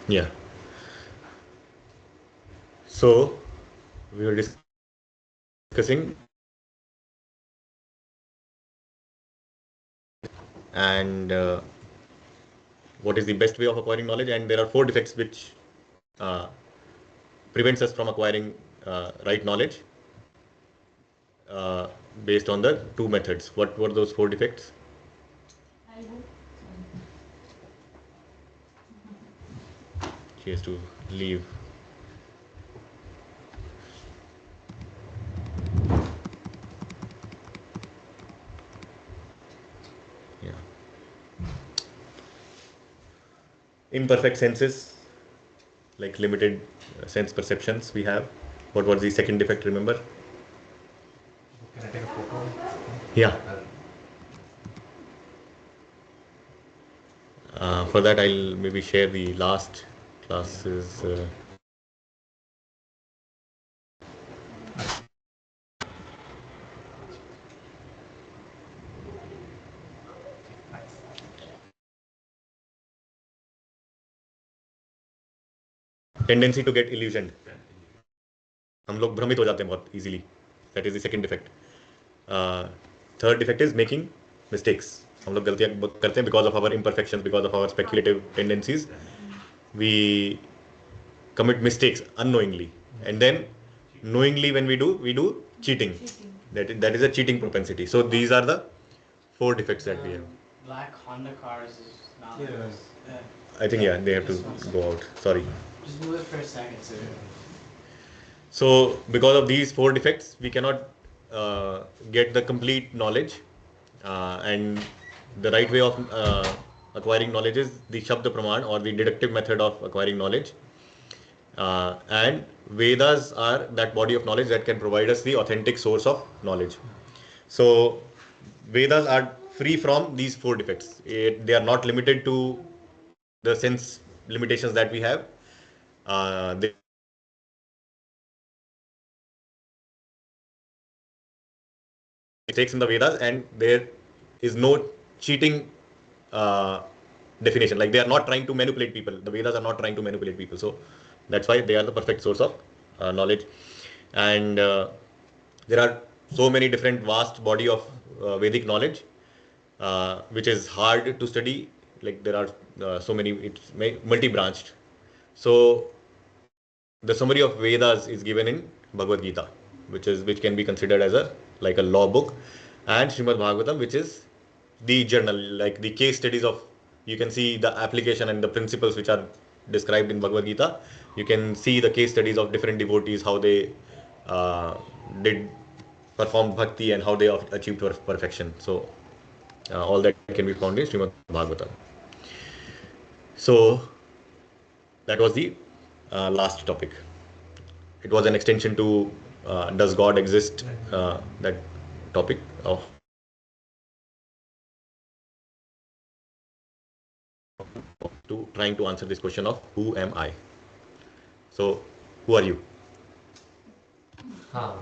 Yeah. So we were discussing and what is the best way of acquiring knowledge, and there are four defects which uh, prevents us from acquiring right knowledge uh, based on the two methods. What were those four defects? She has to leave. Yeah. Imperfect senses, like limited sense perceptions we have. What was the second defect, remember? Can I take a photo? Yeah. For that, I'll maybe share the last classes. Tendency to get illusioned. हम लोग भ्रमित हो जाते हैं बहुत easily. That is the second defect. Third defect is making mistakes. हम लोग गलतियां करते हैं because of our imperfections, because of our speculative tendencies. We commit mistakes unknowingly, and then knowingly when we do cheating. That is a cheating propensity. So these are the four defects that we have. Black Honda cars is not. Yes. I think yeah, they have to go out. Sorry. Just move it for a second, sir. So because of these four defects, we cannot get the complete knowledge, and the right way of acquiring knowledge is the Shabda Praman, or the deductive method of acquiring knowledge. And Vedas are that body of knowledge that can provide us the authentic source of knowledge. So Vedas are free from these four defects. They are not limited to the sense limitations that we have. They mistakes in the Vedas, and there is no cheating definition. Like they are not trying to manipulate people. The Vedas are not trying to manipulate people. So that's why they are the perfect source of knowledge. And there are so many different vast body of Vedic knowledge, which is hard to study. Like there are so many, it's multi-branched. So the summary of Vedas is given in Bhagavad Gita, which can be considered as a like a law book, and Srimad Bhagavatam, which is the journal, like the case studies of. You can see the application and the principles which are described in Bhagavad Gita. You can see the case studies of different devotees, how they did perform bhakti and how they achieved perfection. So all that can be found in Srimad Bhagavatam. So that was the last topic. It was an extension to does God exist? That topic of to trying to answer this question of who am I? So who are you? Huh.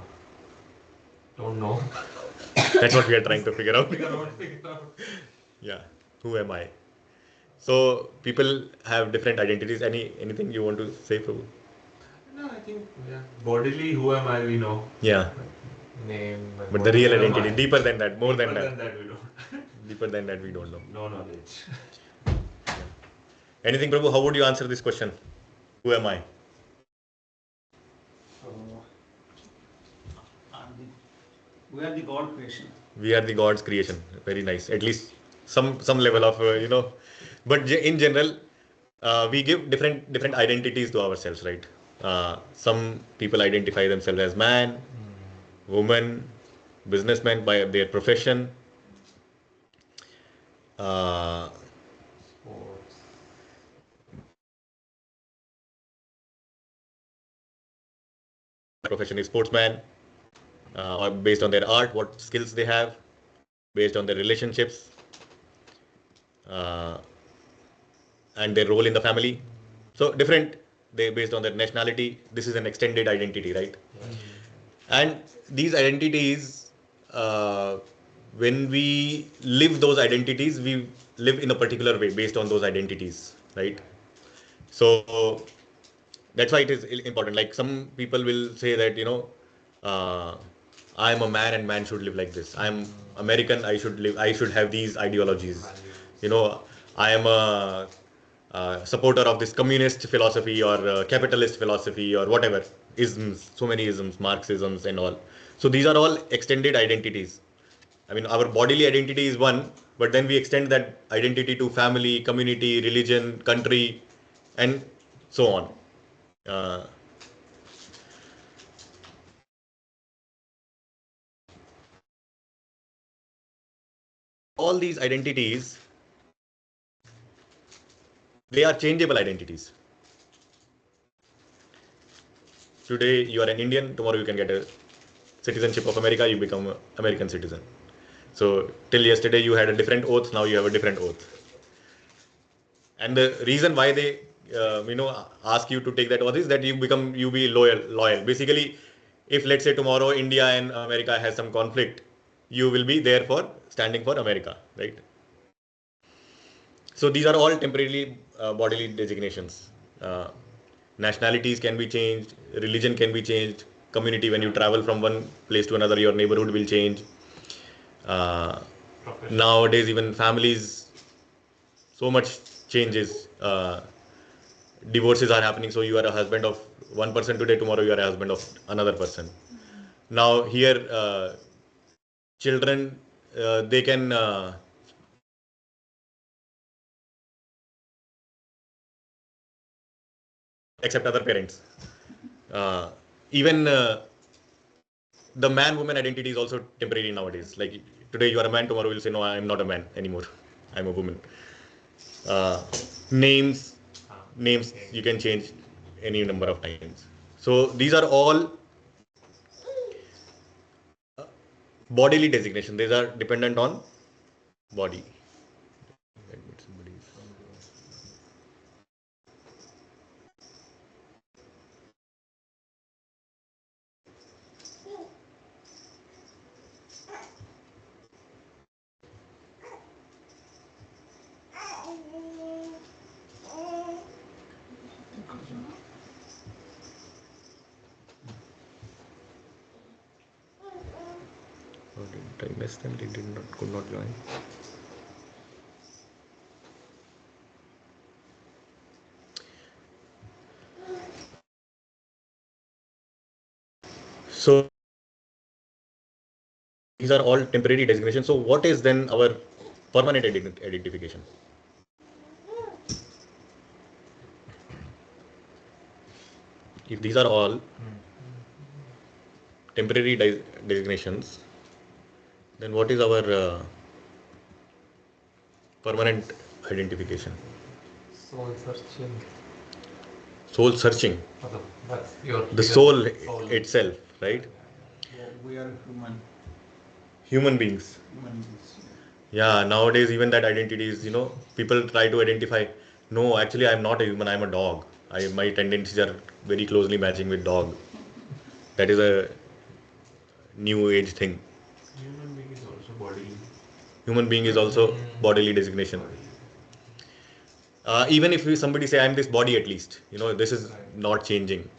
Don't know. That's what we are trying to figure out. Figure out. Yeah, who am I? So people have different identities. Anything you want to say, Prabhu? No, I think bodily, who am I? We know. Yeah, Name. but the real identity, deeper than that, more than Deeper that, than that, we don't. deeper than that, we don't know. No knowledge. Anything, Prabhu? How would you answer this question? Who am I? So, we are the God creation. We are the God's creation. Very nice. At least some level of But in general, we give different identities to ourselves, right? Some people identify themselves as man, woman, businessman by their profession. Sports. Profession is sportsman, or based on their art, what skills they have, based on their relationships, and their role in the family. So different, they based on their nationality. This is an extended identity, right? And these identities, when we live those identities, we live in a particular way based on those identities, right? So that's why it is important. Like some people will say that, uh, I am a man and man should live like this. I am American. I should have these ideologies. You know, I am a supporter of this communist philosophy or capitalist philosophy or whatever isms. So many isms, Marxisms and all. So these are all extended identities. I mean, our bodily identity is one, but then we extend that identity to family, community, religion, country, and so on. Uh, all these identities, they are changeable identities. Today you are an Indian, tomorrow you can get a citizenship of America, you become an American citizen. So till yesterday you had a different oath, now you have a different oath. And the reason why they ask you to take that oath is that you be loyal. Basically, if let's say tomorrow India and America has some conflict, you will be there for standing for America, right? So these are all temporarily bodily designations. Uh, Nationalities can be changed, religion can be changed, community, when you travel from one place to another, your neighborhood will change. Uh, Nowadays, even families, so much changes. Divorces are happening, so you are a husband of one person today, tomorrow you are a husband of another person. Now here, children, they can accept other parents. Even the man woman identity is also temporary nowadays. Like today you are a man, tomorrow you'll say no, I am not a man anymore, I'm a woman. uh, names Names you can change any number of times. So these are all bodily designation, these are dependent on body. Oh, did I miss them? They could not join. So these are all temporary designations. So what is then our permanent identification? If these are all temporary designations, then what is our permanent identification? Soul searching. Soul searching. That's your The soul itself, right? We are human. Human beings. Human beings. Yeah, nowadays even that identity is, people try to identify. No, actually, I'm not a human. I'm a dog. My tendencies are very closely matching with dog. That is a new age thing. Human being is also body. Human being is also bodily designation. Even if somebody say I'm this body, at least this is not changing.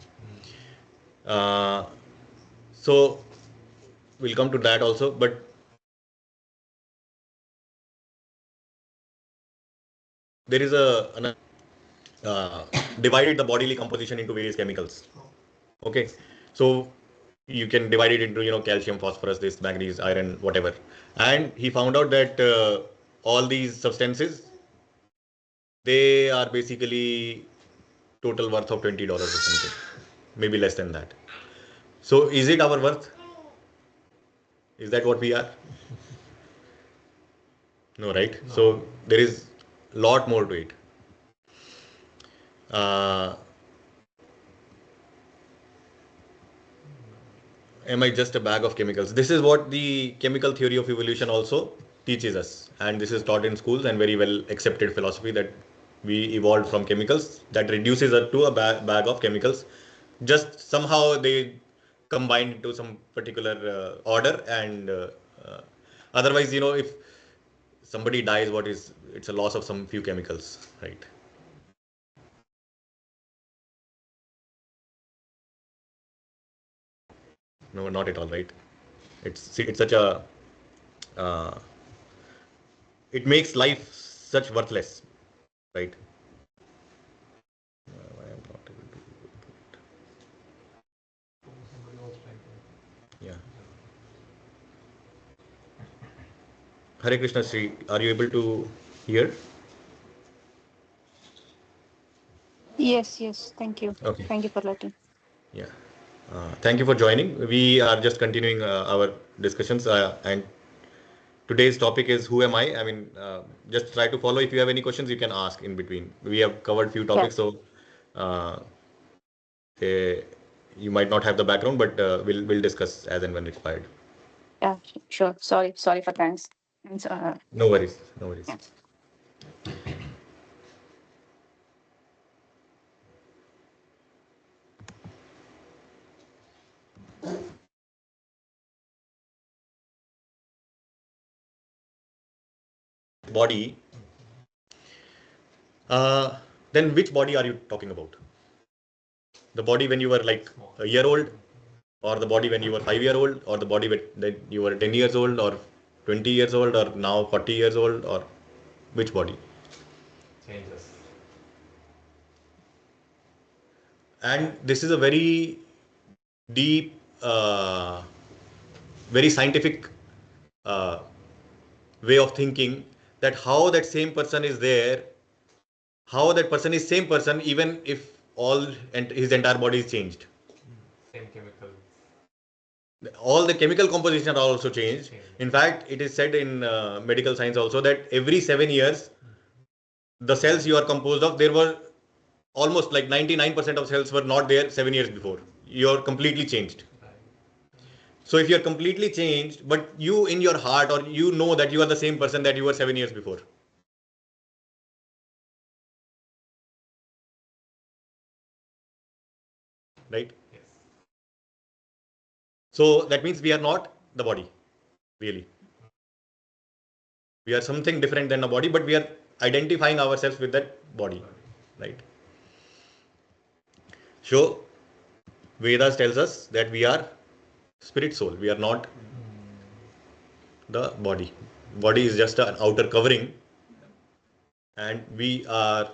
Uh, so we'll come to that also, but there is another divided the bodily composition into various chemicals. Okay, so you can divide it into calcium, phosphorus, this manganese, iron, whatever. And he found out that all these substances, they are basically total worth of $20 or something, maybe less than that. So is it our worth? Is that what we are? No, right? No. So there is a lot more to it. Uh, am I just a bag of chemicals? This is what the chemical theory of evolution also teaches us. And this is taught in schools and very well accepted philosophy that we evolved from chemicals. That reduces us to a bag of chemicals. Just somehow they combined into some particular order. And uh, otherwise, if somebody dies, it's a loss of some few chemicals, right? No, not at all, right? It's such a uh, it makes life such worthless, right? I am not able to put Somebody was trying to. it. Yeah. Hare Krishna Sri, are you able to hear? Yes, yes. Thank you. Okay. Thank you for letting. Yeah. Thank you for joining. We are just continuing our discussions, and today's topic is who am I? I mean, just try to follow. If you have any questions, you can ask in between. We have covered few Yeah, topics, so uh, eh, you might not have the background, but we'll discuss as and when required. yeah, sure. Sorry for thanks. No worries. No worries. Yeah. Body. Uh, then which body are you talking about? The body when you were like a year old, or the body when you were 5 year old, or the body when you were 10 years old, or 20 years old, or now 40 years old, or which body? Changes. And this is a very deep, very scientific uh, way of thinking, that how that same person is there, how that person is same person even if all and his entire body is changed. Same chemicals. All the chemical composition are also changed. Change. In fact, it is said in medical science also that every 7 years, the cells you are composed of, there were almost like 99% of cells were not there 7 years before. You're completely changed. Right. So if you're completely changed, but you in your heart, or you know that you are the same person that you were 7 years before. Right? Yes. So that means we are not the body, really. We are something different than a body, but we are identifying ourselves with that body. Right? So Vedas tells us that we are spirit soul. We are not the body. Body is just an outer covering, and we are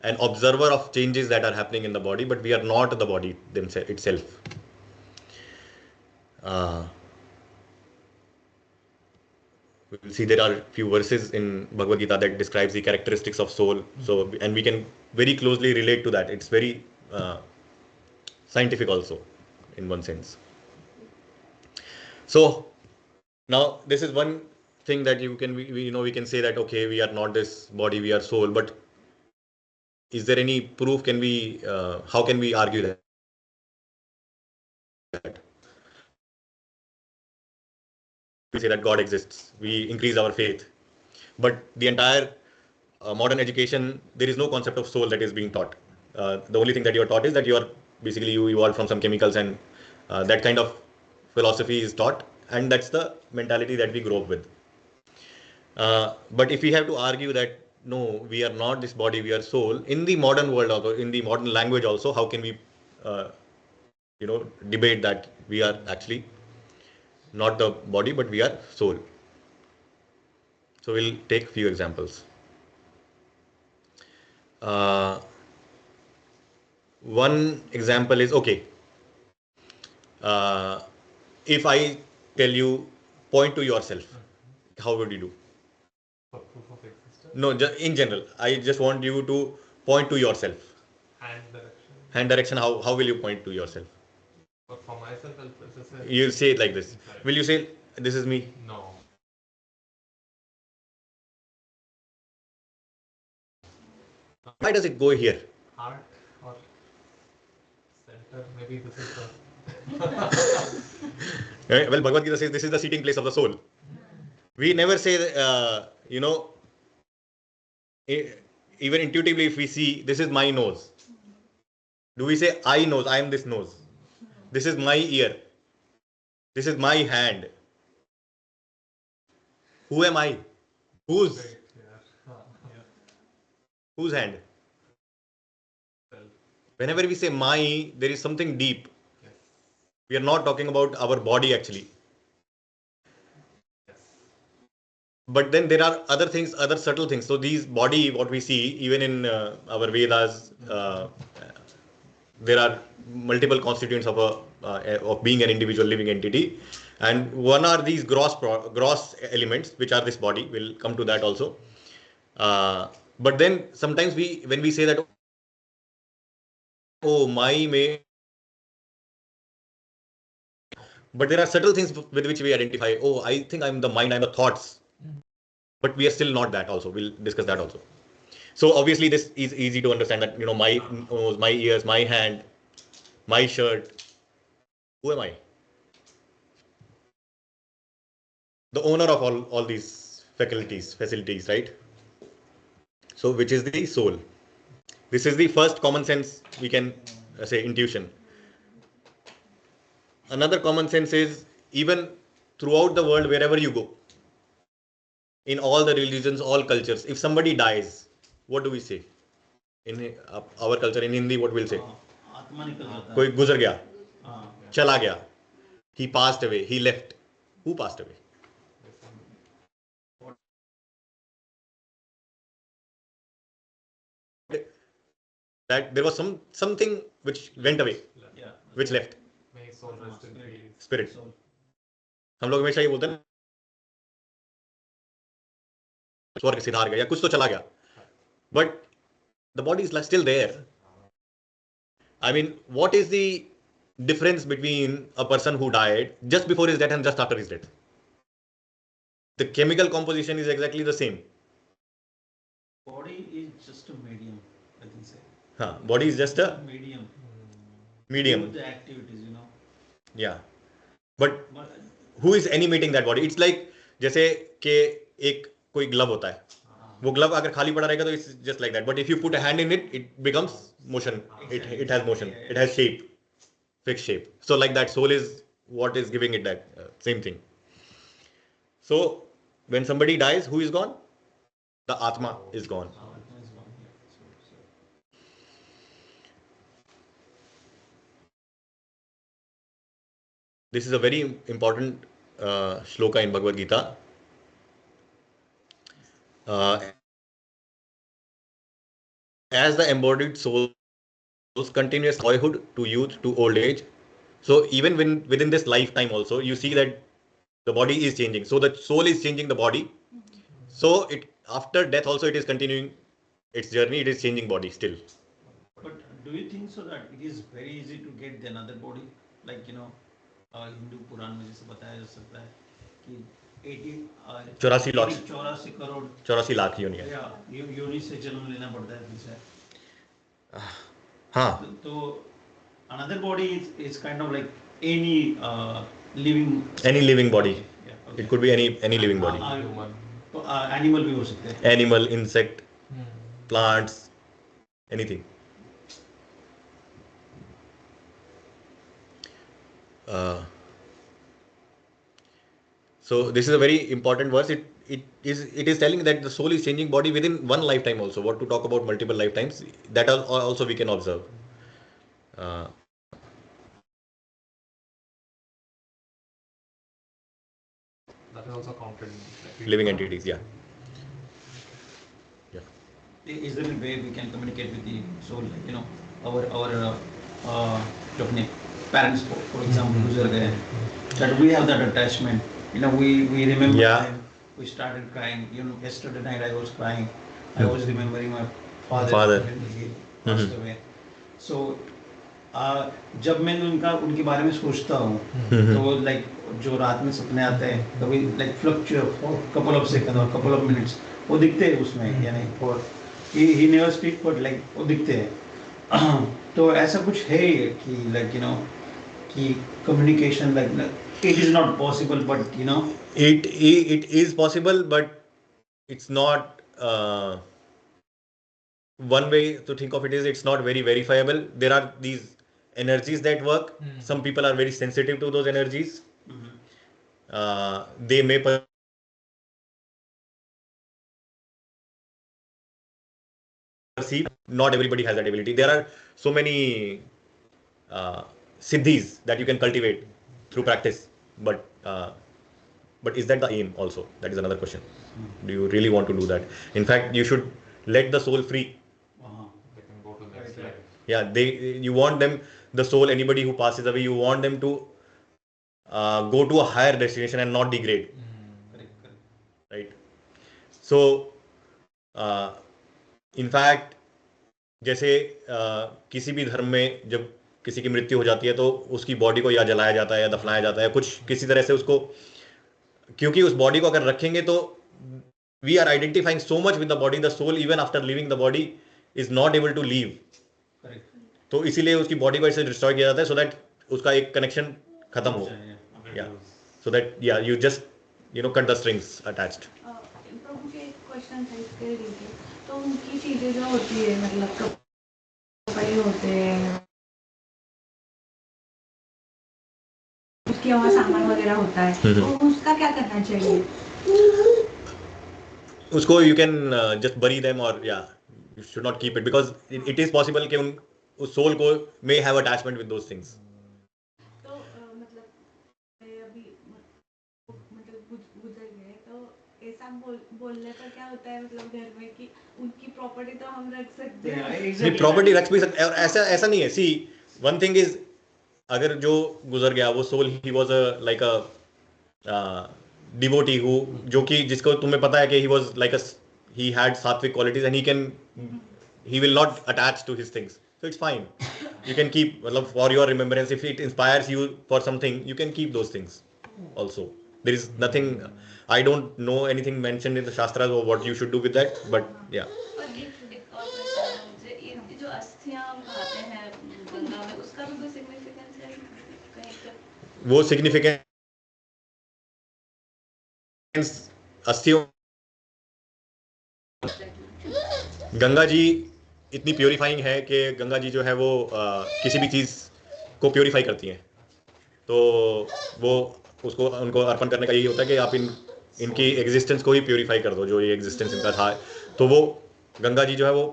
an observer of changes that are happening in the body, but we are not the body itself. Uh, we will see there are few verses in Bhagavad Gita that describes the characteristics of soul. So, and we can very closely relate to that. It's very scientific also, in one sense. So now this is one thing that you can we can say that okay, we are not this body, we are soul. But is there any proof? Can we how can we argue that? We say that God exists. We increase our faith, but the entire modern education, there is no concept of soul that is being taught. The only thing that you are taught is that you evolved from some chemicals, and that kind of philosophy is taught, and that's the mentality that we grow up with. But if we have to argue that no, we are not this body, we are soul, in the modern world also, in the modern language also, how can we uh, debate that we are actually not the body, but we are soul? So we'll take few examples. Uh, One example is okay. Uh, if I tell you point to yourself, how would you do? For proof of existence. No, just in general. I just want you to point to yourself. Hand direction. Hand direction. How will you point to yourself? But for myself, I'll just say. You'll say it like this. Inside. Will you say this is me? No. Why does it go here? Heart or center. Maybe this is the. Well, Bhagavad Gita says this is the seating place of the soul. We never say, even intuitively, if we see this is my nose, do we say I nose? I am this nose. This is my ear. This is my hand. Who am I? Whose? Right, yeah. Whose hand? Self. Whenever we say my, there is something deep. Yes. We are not talking about our body actually. Yes. But then there are other things, other subtle things. So these body, what we see, even in our Vedas, there are multiple constituents of of being an individual living entity, and one are these gross elements, which are this body. We'll come to that also. But then sometimes when we say that, oh my may, but there are subtle things with which we identify. Oh, I think I'm the mind, I'm the thoughts, but we are still not that. Also, we'll discuss that also. So obviously, this is easy to understand that my nose, my ears, my hand, my shirt. Who am I? The owner of all these facilities, right? So which is the soul? This is the first common sense we can say intuition. Another common sense is even throughout the world, wherever you go, in all the religions, all cultures, if somebody dies, what do we say? In our culture, in Hindi, what we'll say? आत्मा निकल जाता कोई है गुजर गया, हाँ चला गया. He passed away. He left. Who passed away? That there was something which went away, yeah which left. May his soul rest in peace. Spirit. so हम लोग हमेशा ये बोलते हैं स्वर्ग सिधार गया या कुछ तो चला गया. But the body is still there. I mean, what is the difference between a person who died just before his death and just after his death? The chemical composition is exactly the same. body is just a medium I can say Body is just a medium medium. with the activities Yeah. But but who is animating that body? It's like जैसे कि एक कोई glove होता है, वो glove अगर खाली पड़ा रहेगा तो it's just like that. But if you put a hand in it, it becomes motion. It has motion, it has shape, fixed shape. So like that, soul is what is giving it that same thing. So when somebody dies, who is gone? The Atma is gone. आत्मा is one so This is a very important shloka in Bhagavad Gita. As the embodied souls continuous boyhood to youth to old age. So even within this lifetime also, you see that the body is changing. So the soul is changing the body. So it after death also it is continuing its journey. It is changing body still. but do you think so that it is very easy to get another body like Hindu Purana में जैसे बताया जा सकता है कि 84 लाख 84 करोड़ 84 लाख योनि है. या योनि से जन्म लेना पड़ता है फिर से हाँ. तो another body is kind of like any living Any living body. yeah, okay. It could be any living body. Human. तो एनिमल भी हो सकते हैं Animal, insect, plants, anything. So this is a very important verse. It is telling that the soul is changing body within one lifetime also. What to talk about multiple lifetimes? That also we can observe. Uh, That is also counted in like, living entities, yeah. is there a way we can communicate with the soul like our जो अपने parents for example गुजर गए हैं that we have that attachment we remember Yeah. them we started crying yesterday night I was crying I was remembering my father Father. when he passed away so जब मैं उनके बारे में सोचता हूँ तो लाइक जो रात में सपने आते हैं कभी like fluctuate couple of second और कपल ऑफ मिनट्स वो दिखते हैं उसमें यानी और he never speak but like वो दिखते हैं तो ऐसा कुछ है कि लाइक कि communication like it is not possible but it is possible, but it's not. One way to think of it is it's not very verifiable. There are these energies that work. Some people are very sensitive to those energies. They may perceive. Not everybody has that ability. There are so many siddhis that you can cultivate through practice, but is that the aim also? That is another question. Do you really want to do that? In fact, you should let the soul free. They can go to next Right, right. life. Yeah, you want them, the soul, anybody who passes away, you want them to go to a higher destination and not degrade, Correct, correct. right? So in fact जैसे किसी भी धर्म में जब किसी की मृत्यु हो जाती है तो उसकी बॉडी को या जलाया जाता है या दफनाया जाता है, कुछ किसी तरह से उसको, क्योंकि उस बॉडी को अगर रखेंगे तो we are identifying so much with the body, the soul even after leaving the body is not able to leave. Correct. तो इसीलिए उसकी बॉडी को ऐसे डिस्ट्रॉय किया जाता है, सो दैट उसका एक कनेक्शन खत्म हो. Yeah so that yeah you just cut the strings attached. प्रभु के एक क्वेश्चन था इसके रिलेटेड. तो उनकी चीजें जो होती है, मतलब कपड़े होते हैं, उसके वहाँ सामान वगैरह होता है, तो उसका क्या करना चाहिए? उसको यू कैन जस्ट बरी देम, और या you should not keep it, because it is possible कि उस सोल को may have attachment with those things. तो मतलब अभी मतलब गुजर गए, तो ऐसा बोलने पर क्या होता है, मतलब घर में कि उनकी प्रॉपर्टी तो हम रख सकते हैं. नहीं, प्रॉपर्टी रख भी सकते, और ऐसा नहीं है. सी, वन थिंग इज, अगर जो गुजर गया वो soul, he was like a devotee who, जो कि जिसको तुम्हें पता है कि he was like he had sattvic qualities and he will not attach to his things, so it's fine. You can keep, मतलब for your remembrance, if it inspires you for something, you can keep those things also. There is nothing, I don't know anything mentioned in the shastras or what you should do with that, but yeah. और एक और question है मुझे, ये जो अस्थियां हम खाते हैं गंगा में, उसका भी कोई सिग्निफिकेंस है कहीं पे? वो सिग्निफिकेंस अस्थियों, गंगा जी इतनी प्योरीफाइंग है कि गंगा जी जो है वो किसी भी चीज़ को प्योरीफाई करती हैं. तो वो उसको उनको अर्पण करने का यही होता है कि आप इनकी एग्जिस्टेंस को ही प्योरीफाई कर दो, जो ये एग्जिस्टेंस इनका था. तो वो गंगा जी जो है वो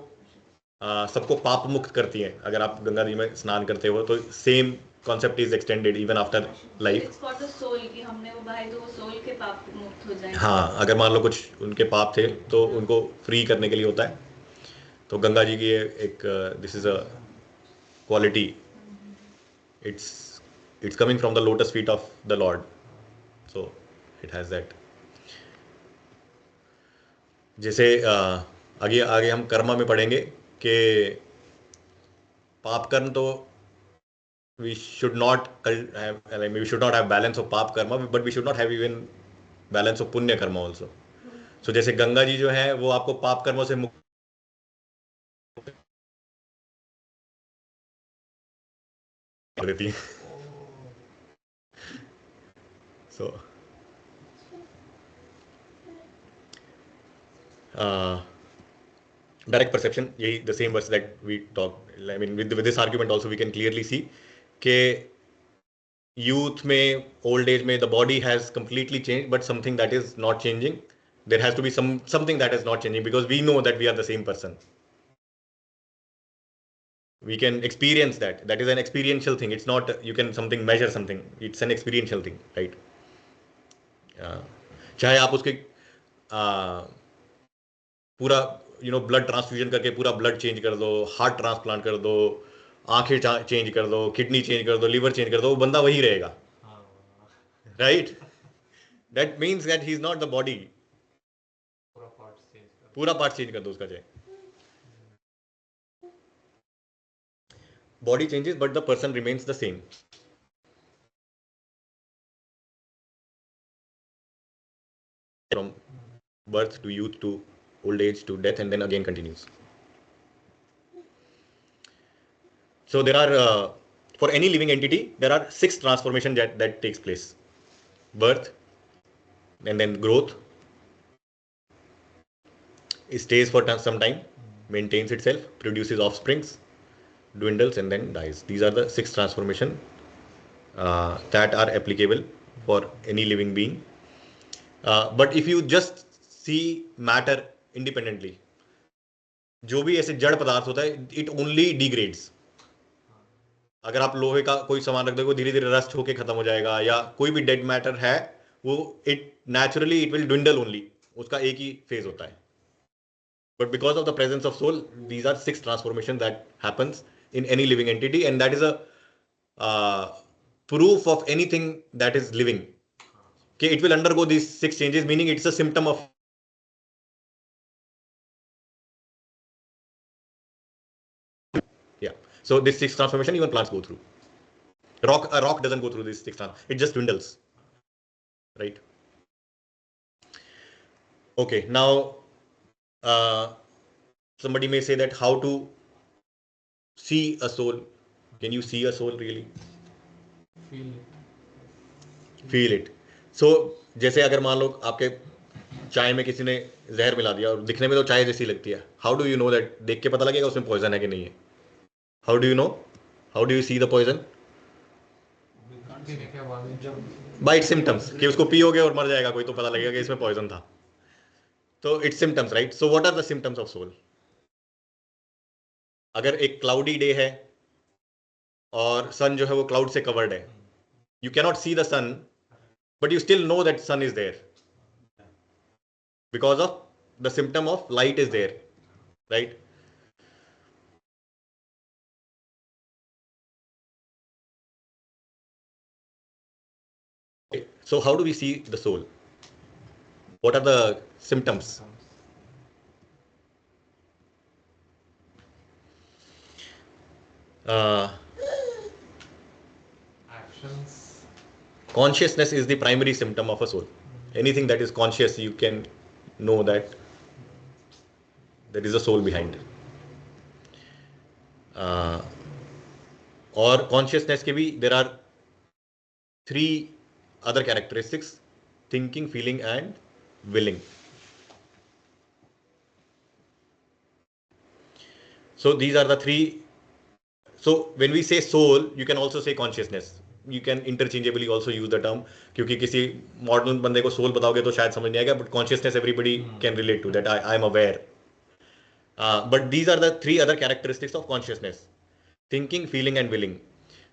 सबको पाप मुक्त करती हैं. अगर आप गंगा जी में स्नान करते हो तो same concept is extended even after life. It's for the soul कि हमने वो बहाए तो वो सोल के पाप मुक्त हो जाएंगे. हाँ, अगर मान लो कुछ उनके पाप थे तो उनको फ्री करने के लिए होता है. तो गंगा जी की एक this is a quality, it's coming from the lotus feet of the Lord, so it has that. जैसे आगे आगे हम कर्म में पढ़ेंगे कि पाप कर्म तो we should not we should not have balance of पाप कर्म, but we should not have even balance of पुण्य कर्म also. So जैसे गंगा जी जो है वो आपको पाप कर्मों से मुक्त कर देती है. So direct perception, यही the same verse that we talked, I mean with this argument also we can clearly see कि youth में, old age में, the body has completely changed, but something that is not changing. There has to be something that is not changing, because we know that we are the same person. We can experience that. That is an experiential thing. It's not you can something measure something. It's an experiential thing, right? चाहे आप उसके पूरा blood transfusion करके पूरा blood change कर दो, heart transplant कर दो, आंखें चेंज कर दो, किडनी चेंज कर दो, लिवर चेंज कर दो, वो बंदा वही रहेगा, right? That means that he is not the body. पूरा पार्ट चेंज कर दो उसका, चाहे body changes but the person remains the same. From birth to youth to old age to death, and then again continues. So there are for any living entity there are 6 transformations that takes place: birth, and then growth, it stays for some time, maintains itself, produces offsprings, dwindles, and then dies. These are the 6 transformations that are applicable for any living being. But if you just see matter independently, जो भी ऐसे जड़ पदार्थ होता है, it only degrades. अगर आप लोहे का कोई सामान रख दोगे धीरे धीरे रस्ट होके खत्म हो जाएगा, या कोई भी डेड मैटर है वो it naturally it will dwindle only, उसका एक ही फेज होता है. But because of the presence of soul, these are 6 transformations that happens in any living entity, and that is a uh, proof of anything that is living. Okay, it will undergo these 6 changes, meaning it's a symptom of. Yeah. So this 6 transformation even plants go through. A rock doesn't go through this 6 it just dwindles. Right. Okay. Now, somebody may say that how to see a soul. Can you see a soul really? Feel it. So जैसे अगर मान लो आपके चाय में किसी ने जहर मिला दिया और दिखने में तो चाय जैसी लगती है, how do you know that? देख के पता लगेगा उसमें पॉइजन है कि नहीं है? How do you know? How do you see the poison? By its symptoms, कि उसको पियोगे और मर जाएगा कोई तो पता लगेगा कि इसमें पॉइजन था. तो its symptoms, right? So what are the symptoms of soul? अगर एक क्लाउडी डे है और सन जो है वो क्लाउड से कवर्ड है, you cannot see the sun but you still know that sun is there because of the symptom of light is there, right? Okay. So how do we see the soul? What are the symptoms? Actions. Consciousness is the primary symptom of a soul. Anything that is conscious, you can know that there is a soul behind. और consciousness के भी there are 3 other characteristics: thinking, feeling and willing. So these are the 3. So when we say soul, you can also say consciousness. You can interchangeably also use the term, क्योंकि किसी modern बंदे को soul बताओगे तो शायद समझ नहीं आएगा, but consciousness everybody can relate to that. I am aware. But these are the 3 other characteristics of consciousness: thinking, feeling and willing.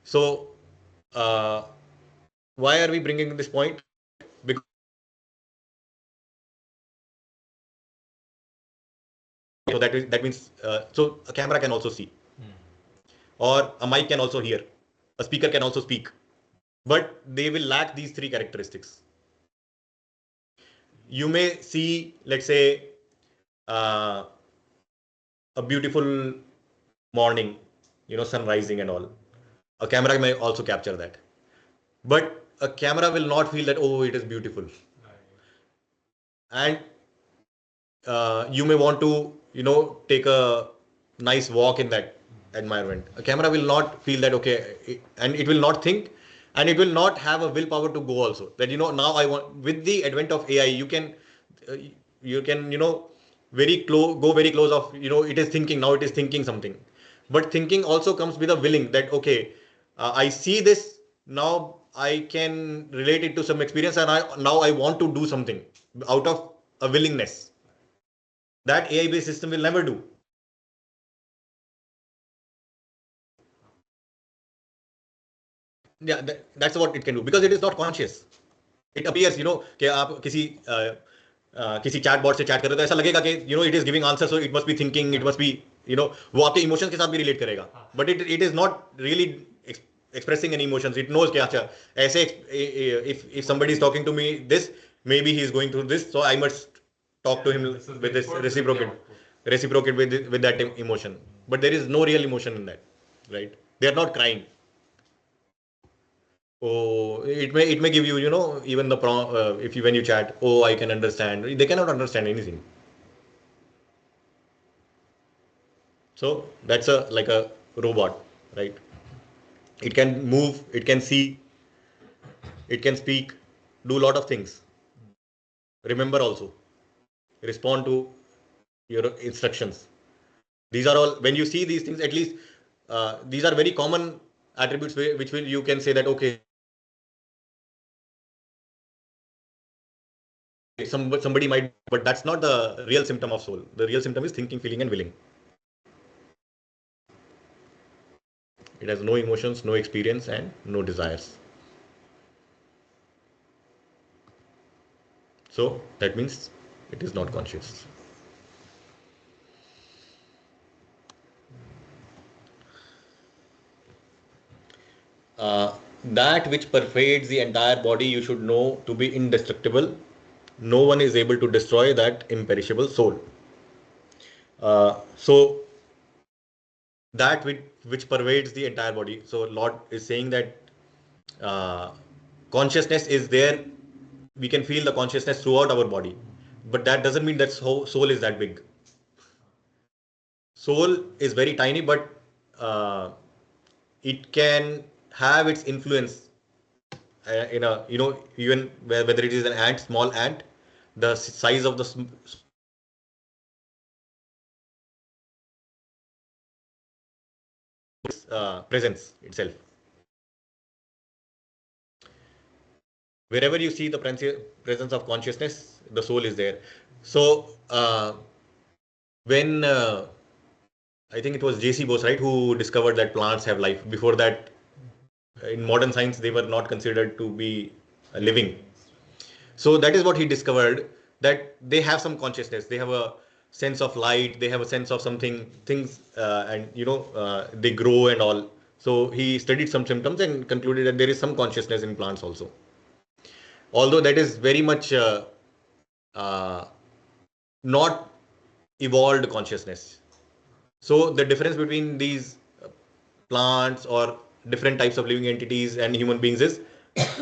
So why are we bringing this point? Because so that means so a camera can also see, or a mic can also hear, a speaker can also speak, but they will lack these 3 characteristics. You may see, let's say, a beautiful morning, sun rising and all. A camera may also capture that, but a camera will not feel that, oh, it is beautiful. And you may want to take a nice walk in that environment. A camera will not feel that, okay, and it will not think, and it will not have a willpower to go also, that now I want. With the advent of AI, you can go very close of, it is thinking, now it is thinking something. But thinking also comes with a willing, that okay, I see this, now I can relate it to some experience, and now I want to do something out of a willingness that AI based system will never do. Yeah, that's what it can do, because it is not conscious. It appears, कि आप किसी chat bot से chat कर रहे हो तो ऐसा लगेगा कि it is giving answer, so it must be thinking, it must be वो आपके इमोशंस के साथ भी रिलेट करेगा, but it is not really expressing any emotions. It knows कि अच्छा ऐसे, if somebody is talking to me this, maybe he is going through this, so I must talk to him with this reciprocate with that emotion. But there is no real emotion in that, right? They are not crying. Oh, it may give you, even the if you, when you chat, oh, I can understand. They cannot understand anything. So that's like a robot, right? It can move, it can see, it can speak, do a lot of things. Remember also, respond to your instructions. These are all, when you see these things, at least these are very common attributes which will, you can say that, okay, somebody might, but that's not the real symptom of soul. The real symptom is thinking, feeling and willing. It has no emotions, no experience, and no desires. So that means it is not conscious. That which pervades the entire body you should know to be indestructible. No one is able to destroy that imperishable soul. So that which pervades the entire body. So Lord is saying that uh, consciousness is there. We can feel the consciousness throughout our body, but that doesn't mean that soul is that big. Soul is very tiny, but uh, it can have its influence in a, even whether it is an ant, small ant, the size of the presence itself. Wherever you see the presence of consciousness, the soul is there. So when I think it was J.C. Bose, right, who discovered that plants have life. Before that, in modern science, they were not considered to be living. So that is what he discovered, that they have some consciousness. They have a sense of light. They have a sense of something, things, and they grow and all. So he studied some symptoms and concluded that there is some consciousness in plants also. Although that is very much uh, not evolved consciousness. So the difference between these plants or different types of living entities and human beings is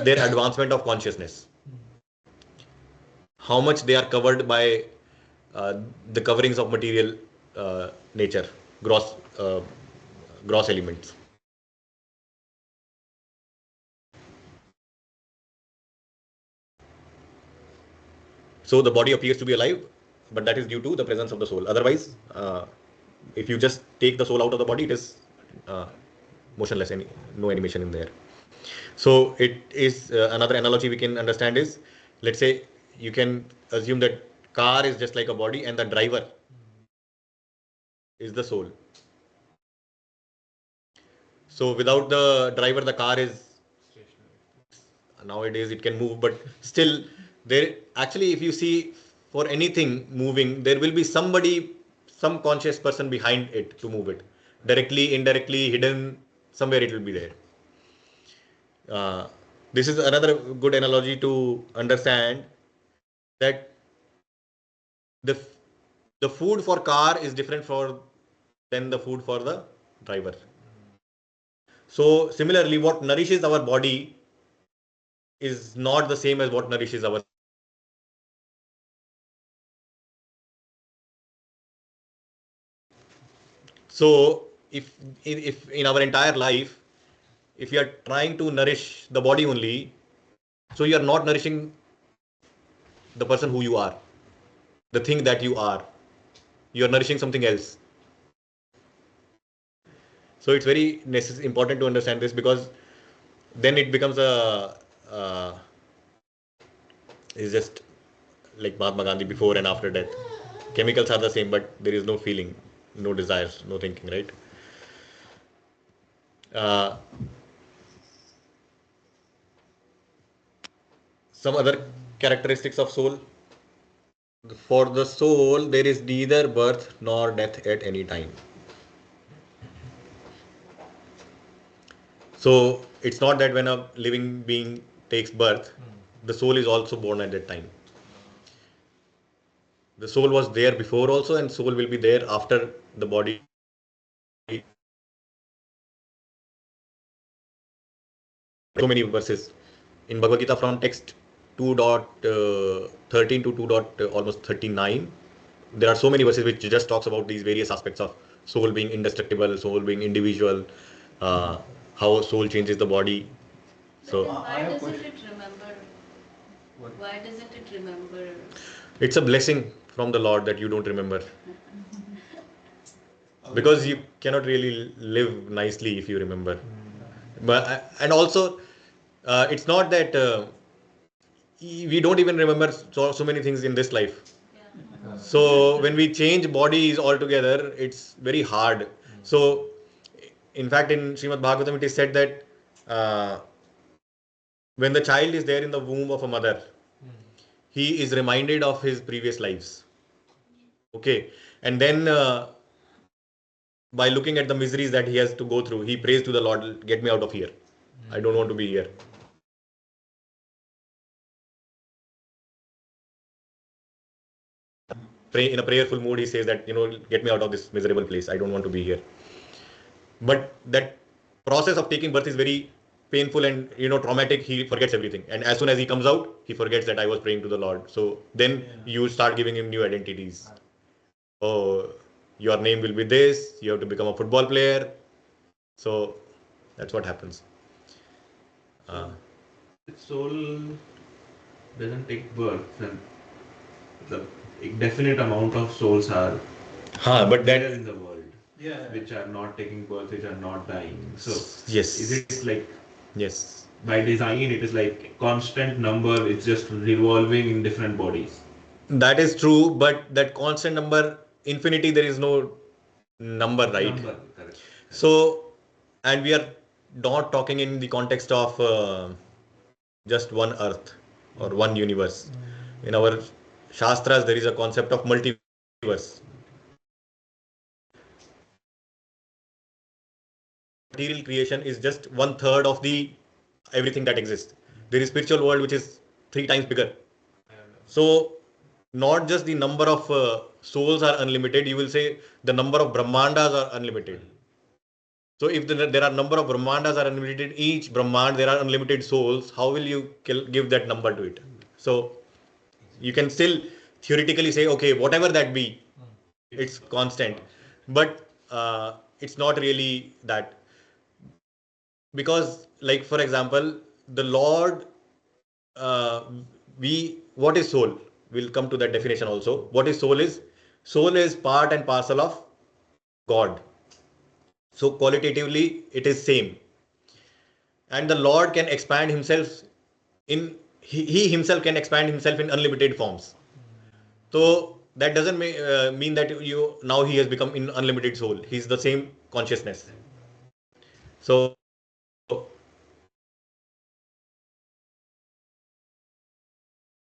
their advancement of consciousness. How much they are covered by the coverings of material nature, gross gross elements. So the body appears to be alive, but that is due to the presence of the soul. Otherwise, if you just take the soul out of the body, it is motionless, no animation in there. So it is another analogy we can understand is, let's say you can assume that car is just like a body and the driver is the soul. So without the driver, the car is, nowadays it can move, but still there actually, if you see, for anything moving, there will be somebody, some conscious person behind it to move it, directly, indirectly, hidden, somewhere it will be there. This is another good analogy to understand that the the food for car is different for than the food for the driver. So similarly, what nourishes our body is not the same as what nourishes our. So if in our entire life, if you are trying to nourish the body only, so you are not nourishing the person who you are, the thing that you are. You are nourishing something else. So it's very important to understand this, because then it becomes a is just like Mahatma Gandhi before and after death. Chemicals are the same, but there is no feeling, no desires, no thinking, right? Uh, some other characteristics of soul. For the soul, there is neither birth nor death at any time. So it's not that when a living being takes birth, the soul is also born at that time. The soul was there before also, and soul will be there after the body. So many verses in Bhagavad Gita from text 2.13 to 2. Almost 39. There are so many verses which just talks about these various aspects of soul being indestructible, soul being individual, how soul changes the body. So Then I why have a doesn't question. it remember? What? Why doesn't it remember? it's a blessing from the Lord that you don't remember, Okay. because you cannot really live nicely if you remember. But and also, it's not that we don't even remember so many things in this life. Yeah. So when we change bodies altogether, it's very hard. So in fact, in Srimad Bhagavatam, it is said that when the child is there in the womb of a mother, he is reminded of his previous lives. Okay, and then by looking at the miseries that he has to go through, he prays to the Lord, "Get me out of here. I don't want to be here." Pray in a prayerful mood. He says that, "Get me out of this miserable place. I don't want to be here." But that process of taking birth is very painful and traumatic. He forgets everything, and as soon as he comes out, he forgets that I was praying to the Lord. So then you start giving him new identities. Oh, your name will be this. You have to become a football player. So that's what happens. Soul doesn't take birth, and the definite amount of souls are But there that in the world, Yeah. which are not taking birth, which are not dying. So yes, is it like yes, by design it is like constant number? It's just revolving in different bodies. that is true. But that constant number, infinity, there is no number, right? Number, correct. So, and we are not talking in the context of just one earth or one universe. In our Shastras, there is a concept of multiverse. Material creation is just 1/3 of the everything that exists. There is spiritual world which is 3 times bigger. So, not just the number of souls are unlimited. You will say the number of Brahmandas are unlimited. So if there are number of Brahmandas are unlimited, each Brahmand there are unlimited souls, how will you give that number to it? So you can still theoretically say, okay, whatever that be, it's constant, but it's not really that, because like for example, the Lord, uh, what is soul? We'll come to that definition also. What is soul is? Soul is part and parcel of God. So qualitatively, it is same. And the Lord can expand himself he himself can expand himself in unlimited forms. So that doesn't mean that you now he has become in unlimited soul. He's the same consciousness. So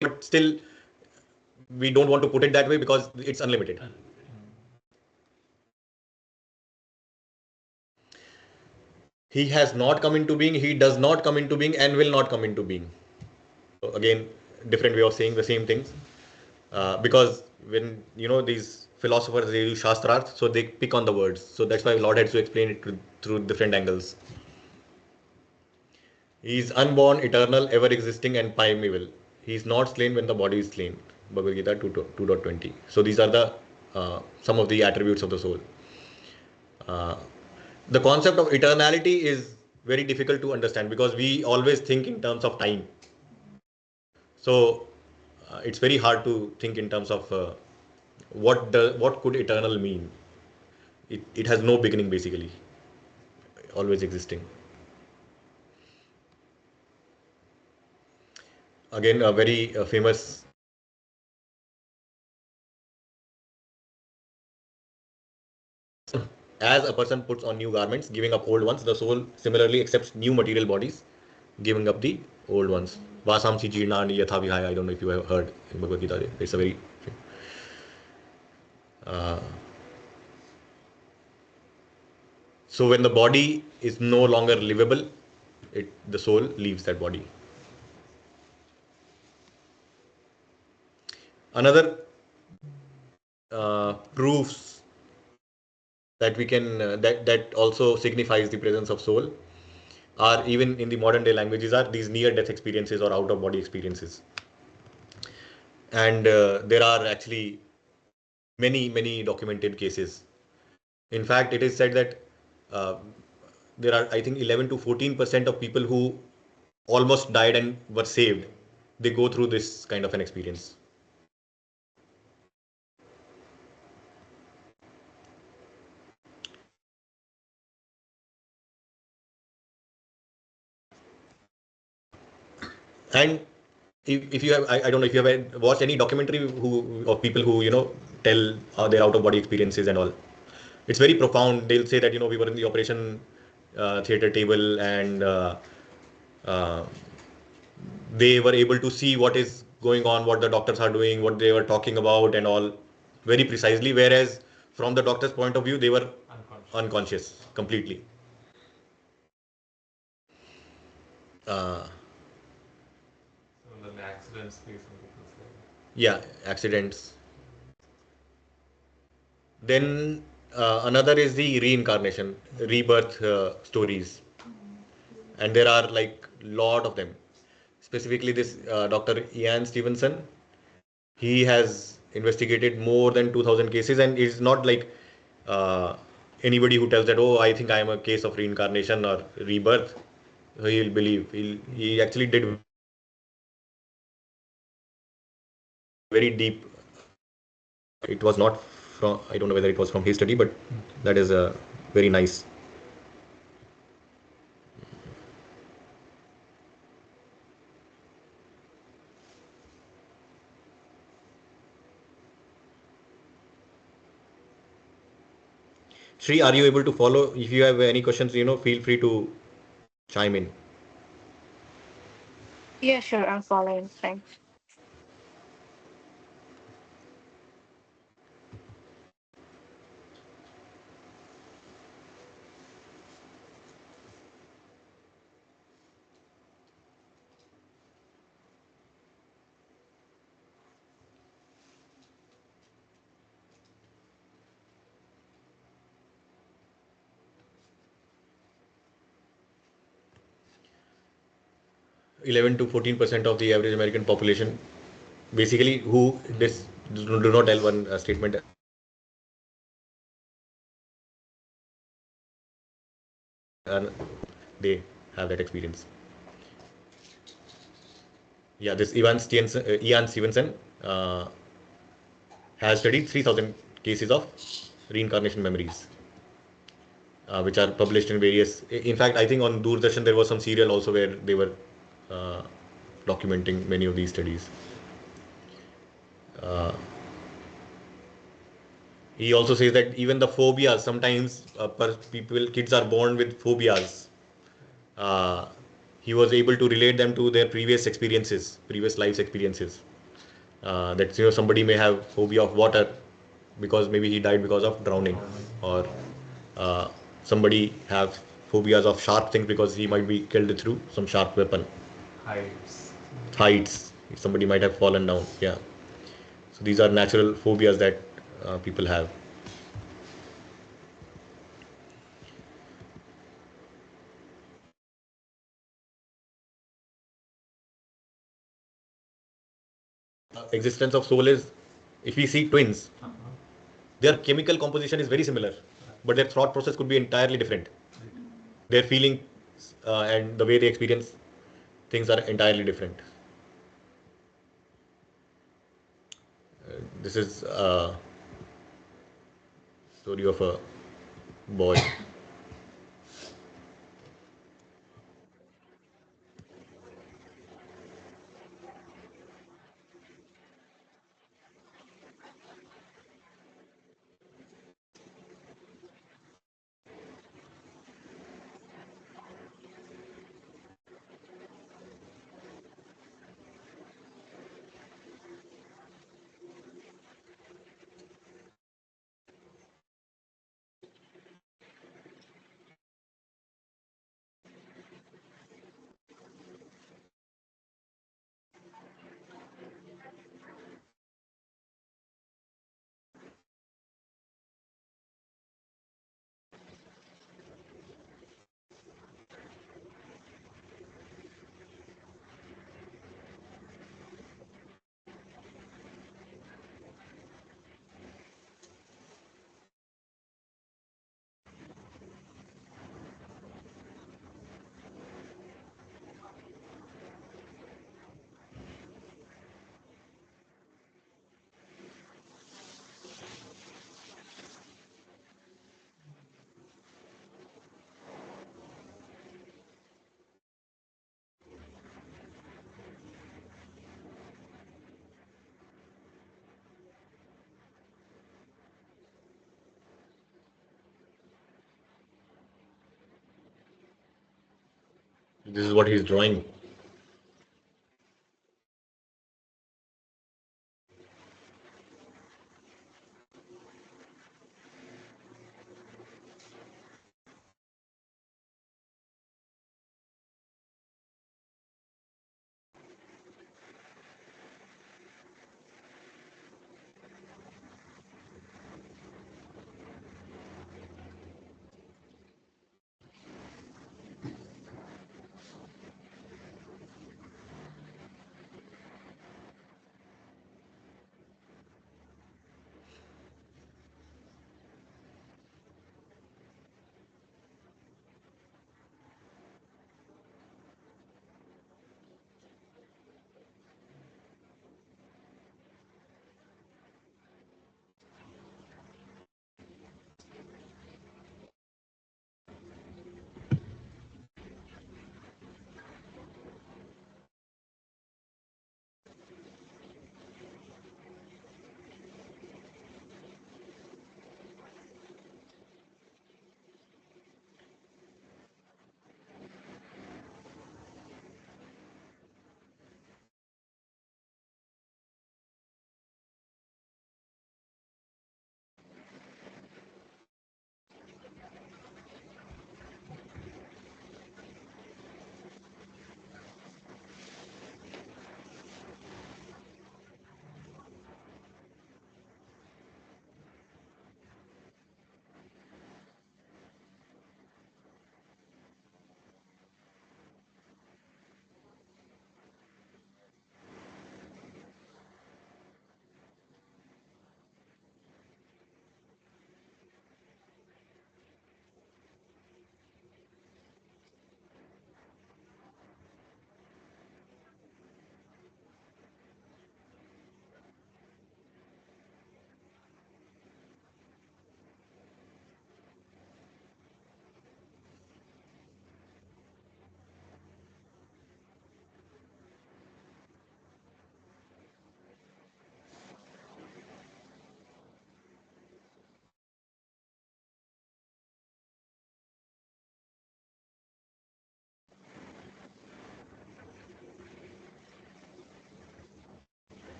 but still we don't want to put it that way because it's unlimited. He has not come into being, he does not come into being, and will not come into being. So again, different way of saying the same things. Because when these philosophers, they use shastras, so they pick on the words. So that's why Lord had to explain it through different angles. He is unborn, eternal, ever existing, and primeval. He is not slain when the body is slain. Bhagavad Gita 2.20. So these are the some of the attributes of the soul. The concept of eternality is very difficult to understand because we always think in terms of time. So it's very hard to think in terms of what could eternal mean. It has no beginning, basically, always existing. Again, a very famous as a person puts on new garments, giving up old ones, the soul similarly accepts new material bodies, giving up the old ones. Vasamsi jirnani yatha vihaya. I don't know if you have heard in Bhagavad Gita. It's a very so when the body is no longer livable, the soul leaves that body. Another proofs that we can that also signifies the presence of soul are, even in the modern day languages, are these near death experiences or out of body experiences. And there are actually many documented cases. In fact, it is said that uh, there are, I think, 11 to 14% of people who almost died and were saved, they go through this kind of an experience. And if you have, I don't know if you have watched any documentary of people who tell their out of body experiences and all. it's very profound. They'll say that, we were in the operation theater table, and uh, they were able to see what is going on, what the doctors are doing, what they were talking about, and all very precisely. Whereas from the doctor's point of view, they were Unconscious. unconscious completely. Uh, So then the accidents face some people say. yeah, accidents. Then another is the reincarnation, rebirth stories, and there are like lot of them. Specifically, this Dr. Ian Stevenson, he has investigated more than 2,000 cases, and it's not like uh, anybody who tells that, oh, I think I am a case of reincarnation or rebirth, he'll believe. He actually did very deep. It was not from, I don't know whether it was from his study, but that is a very nice. Shri, are you able to follow? If you have any questions, feel free to chime in. Yeah, sure. I'm following. Thanks. 11 to 14% of the average American population, basically, who this do not tell one statement, and they have that experience. Yeah, this Ian Stevenson has studied 3,000 cases of reincarnation memories, which are published in various. In fact, I think on Doordarshan there was some serial also where they were uh, documenting many of these studies. Uh, he also says that even the phobias, sometimes kids are born with phobias. Uh, he was able to relate them to their previous experiences, previous life's experiences. That somebody may have phobia of water because maybe he died because of drowning, or uh, somebody have phobias of sharp things because he might be killed through some sharp weapon. Heights. Heights, somebody might have fallen down. Yeah, so these are natural phobias that people have. Existence of soul is, if we see twins, their chemical composition is very similar, but their thought process could be entirely different. Their feeling and the way they experience things are entirely different. This is a story of a boy. This is what he's drawing.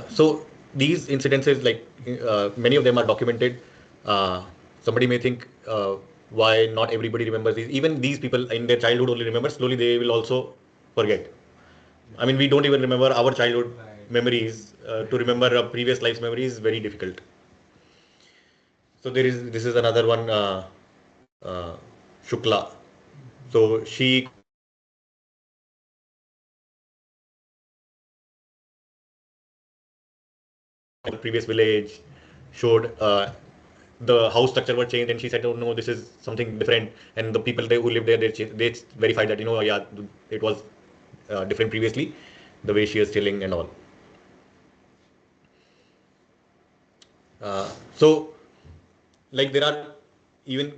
So these incidences, like many of them are documented. Uh, Somebody may think, why not everybody remembers these? Even these people in their childhood only remember. Slowly, they will also forget. I mean, we don't even remember our childhood Right. memories. To remember a previous life's memory is very difficult. So this is another one, uh, Shukla. So she previous village showed the house structure was changed, and she said, "Oh no, this is something different." And the people who lived there, they verified that, yeah, it was different previously, the way she is chilling and all. So, like there are even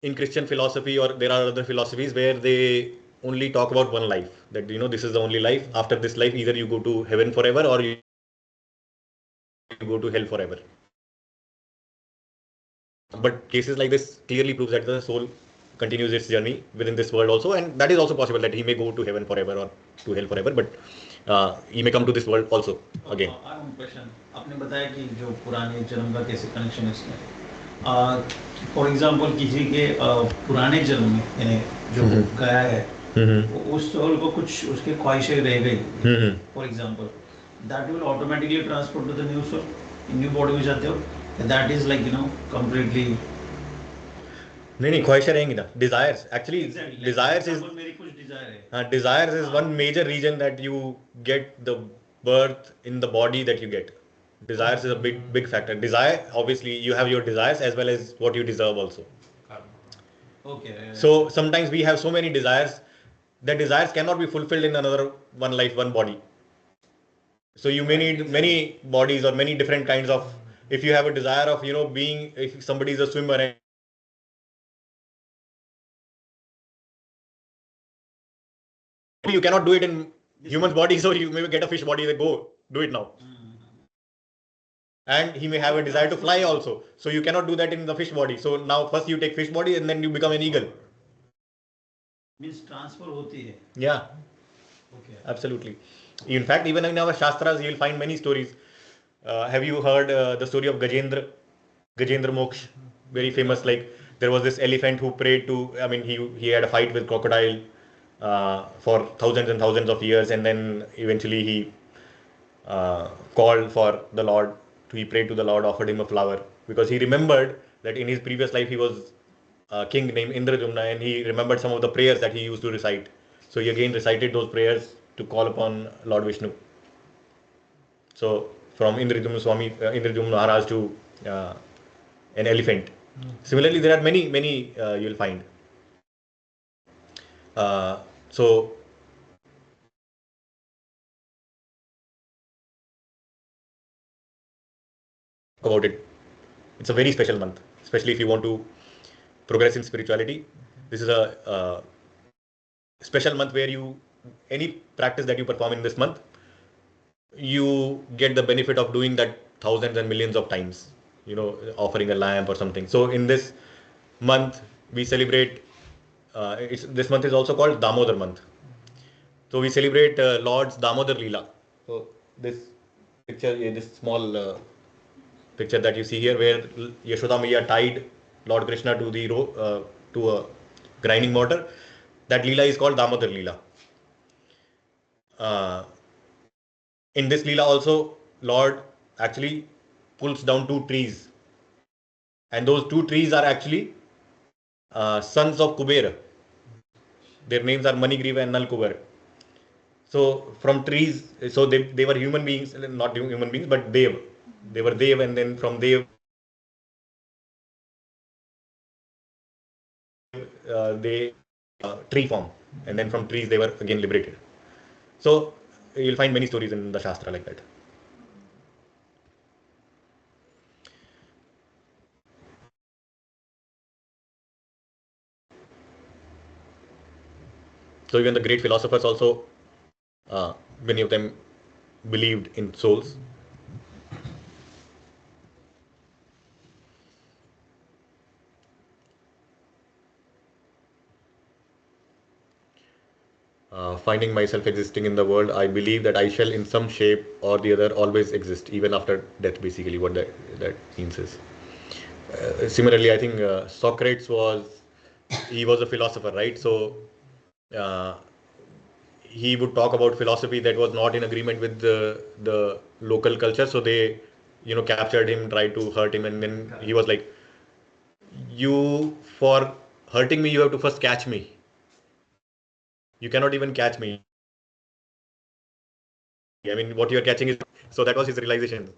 in Christian philosophy, or there are other philosophies where they only talk about one life. That, this is the only life. After this life, either you go to heaven forever or you go to hell forever. But cases like this clearly proves that the soul continues its journey within this world also, and that is also possible that he may go to heaven forever or to hell forever, but he may come to this world also again. Question आपने बताया कि जो पुराने जन्म का कैसे connection है इसमें, फॉर एग्जाम्पल किसी के पुराने जन्म में यानी जो गया है उस सोल को कुछ उसके ख्वाहिशें रह गई for example that will automatically transfer to the new soul new body में जाते हो दैट इज लाइक कंप्लीटली नहीं ख्वाहिशें रहेंगी ना डिजायर्स एक्चुअली डिजायर्स इज मेरी कुछ डिजायर है desires is one major reason that you get the birth in the body that you get. Desires is a big factor. Desire, obviously, you have your desires as well as what you deserve also. okay So sometimes we have so many desires that desires cannot be fulfilled in another one life, one body. So you may need many bodies or many different kinds of. If you have a desire of being, if somebody is a swimmer and you cannot do it in human body, so you may get a fish body. They go do it now. And he may have a desire to fly also, so you cannot do that in the fish body. So now first you take fish body and then you become an eagle. means transfer hoti hai Yeah, okay absolutely. In fact, even in our shastras you will find many stories. Have you heard the story of Gajendra Moksh? Very famous. Like there was this elephant who prayed to, I mean, he had a fight with crocodile for thousands and thousands of years, and then eventually he called for the Lord. He prayed to the Lord, offered him a flower because he remembered that in his previous life he was a king named Indrajumna, and he remembered some of the prayers that he used to recite. So he again recited those prayers to call upon Lord Vishnu. So from Indrajumna Maharaj to an elephant. Similarly, there are many you'll find. So about it. It's a very special month, especially if you want to progress in spirituality. This is a special month where any practice that you perform in this month, you get the benefit of doing that thousands and millions of times. Offering a lamp or something. So in this month, we celebrate. This month is also called Damodar month. So we celebrate Lord's Damodar Leela. So this picture, this small picture that you see here, where Yashoda Maiya tied Lord Krishna to to a grinding mortar. That Leela is called Damodar Leela. In this Leela also, Lord actually pulls down two trees, and those two trees are actually sons of Kubera. Their names are Manigriva and Nalkubar. So from trees, so they were human beings, not human beings, but they were Dev, and then from Dev they tree form, and then from trees they were again liberated. So you'll find many stories in the Shastra like that. So even the great philosophers also, many of them believed in souls. Finding myself existing in the world, I believe that I shall, in some shape or the other, always exist, even after death. Basically, what that means is. Similarly, I think Socrates was a philosopher, right? So uh, he would talk about philosophy that was not in agreement with the local culture. So they, captured him, tried to hurt him, and then he was like, "You for hurting me, you have to first catch me. You cannot even catch me. I mean, what you are catching is." So that was his realization.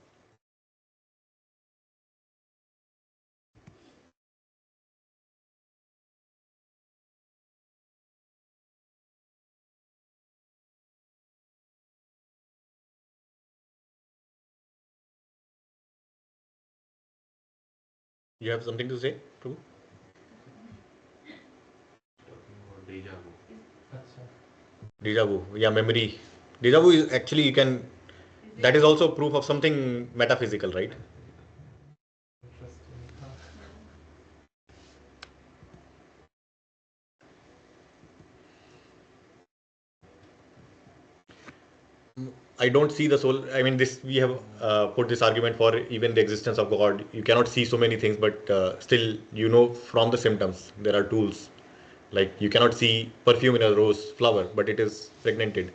You have something to say, Prabhu? Deja vu. अच्छा Deja vu, yeah, memory. Deja vu is actually you can. That is also proof of something metaphysical, right? Interesting हाँ I don't see the soul. I mean, this we have put this argument for even the existence of God. You cannot see so many things, but still, you know, from the symptoms, there are tools. Like you cannot see perfume in a rose flower, but it is fragmented.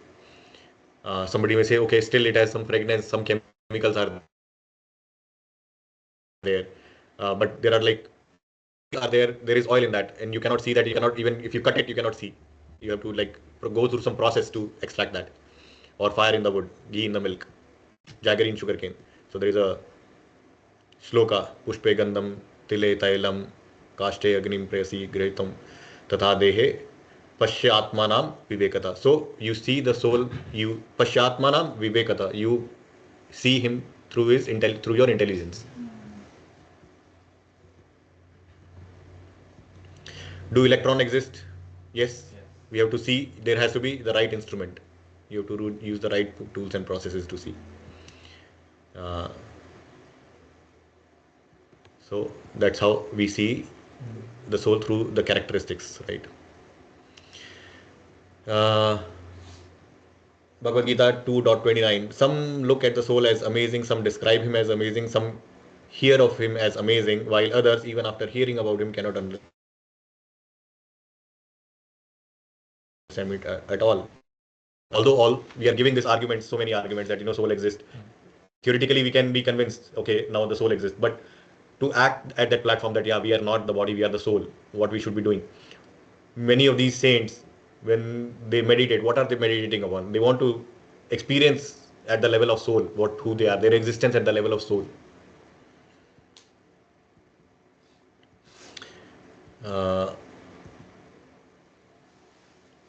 Somebody may say, okay, still it has some fragrance, some chemicals are there, but there are like are there. There is oil in that, and you cannot see that. You cannot even if you cut it, you cannot see. You have to like go through some process to extract that, or fire in the wood, ghee in the milk, jaggery in sugarcane. So there is a shloka पुष्पे गंधम तिले तैलम काष्ठे अग्निम प्रेयसी गृहीतम तथा देहे पश्चात्मानां विवेकता. So you see the soul, you पश्चात्मानां विवेकता, you see him through his through your intelligence. Do electron exist? Yes. We have to see, there has to be the right instrument. You have to use the right tools and processes to see. So that's how we see the soul, through the characteristics, right? Bhagavad Gita 2.29. Some look at the soul as amazing, some describe him as amazing, some hear of him as amazing, while others, even after hearing about him, cannot understand it at all. Although we are giving this argument, so many arguments that soul exists. Theoretically, we can be convinced, okay, now the soul exists, but to act at that platform that we are not the body, we are the soul, what we should be doing. Many of these saints, when they meditate, what are they meditating upon? They want to experience at the level of soul who they are, their existence at the level of soul.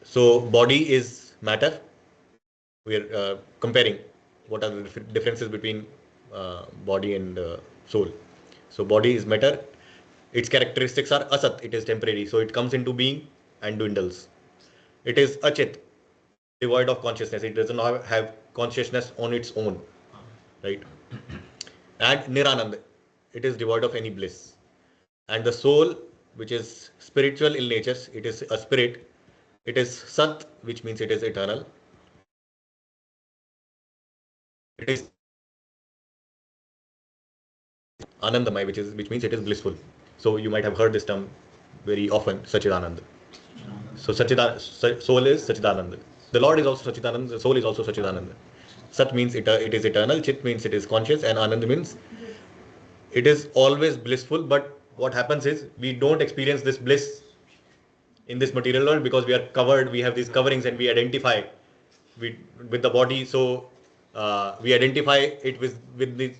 So body is matter. We are comparing what are the differences between body and soul. So body is matter. Its characteristics are asat, it is temporary, so it comes into being and dwindles. It is achit, devoid of consciousness, it does not have consciousness on its own, right? And niranand, it is devoid of any bliss. And the soul, which is spiritual in nature, it is a spirit, it is sat, which means it is eternal. It is anandamay, which means it is blissful. So you might have heard this term very often, Sachidanand. So soul is Sachidanand. The Lord is also Sachidanand. The soul is also Sachidanand. Sat means it is eternal. Chit means it is conscious, and Anand means it is always blissful. But what happens is we don't experience this bliss in this material world because we are covered. We have these coverings, and we identify with the body. So we identify it with the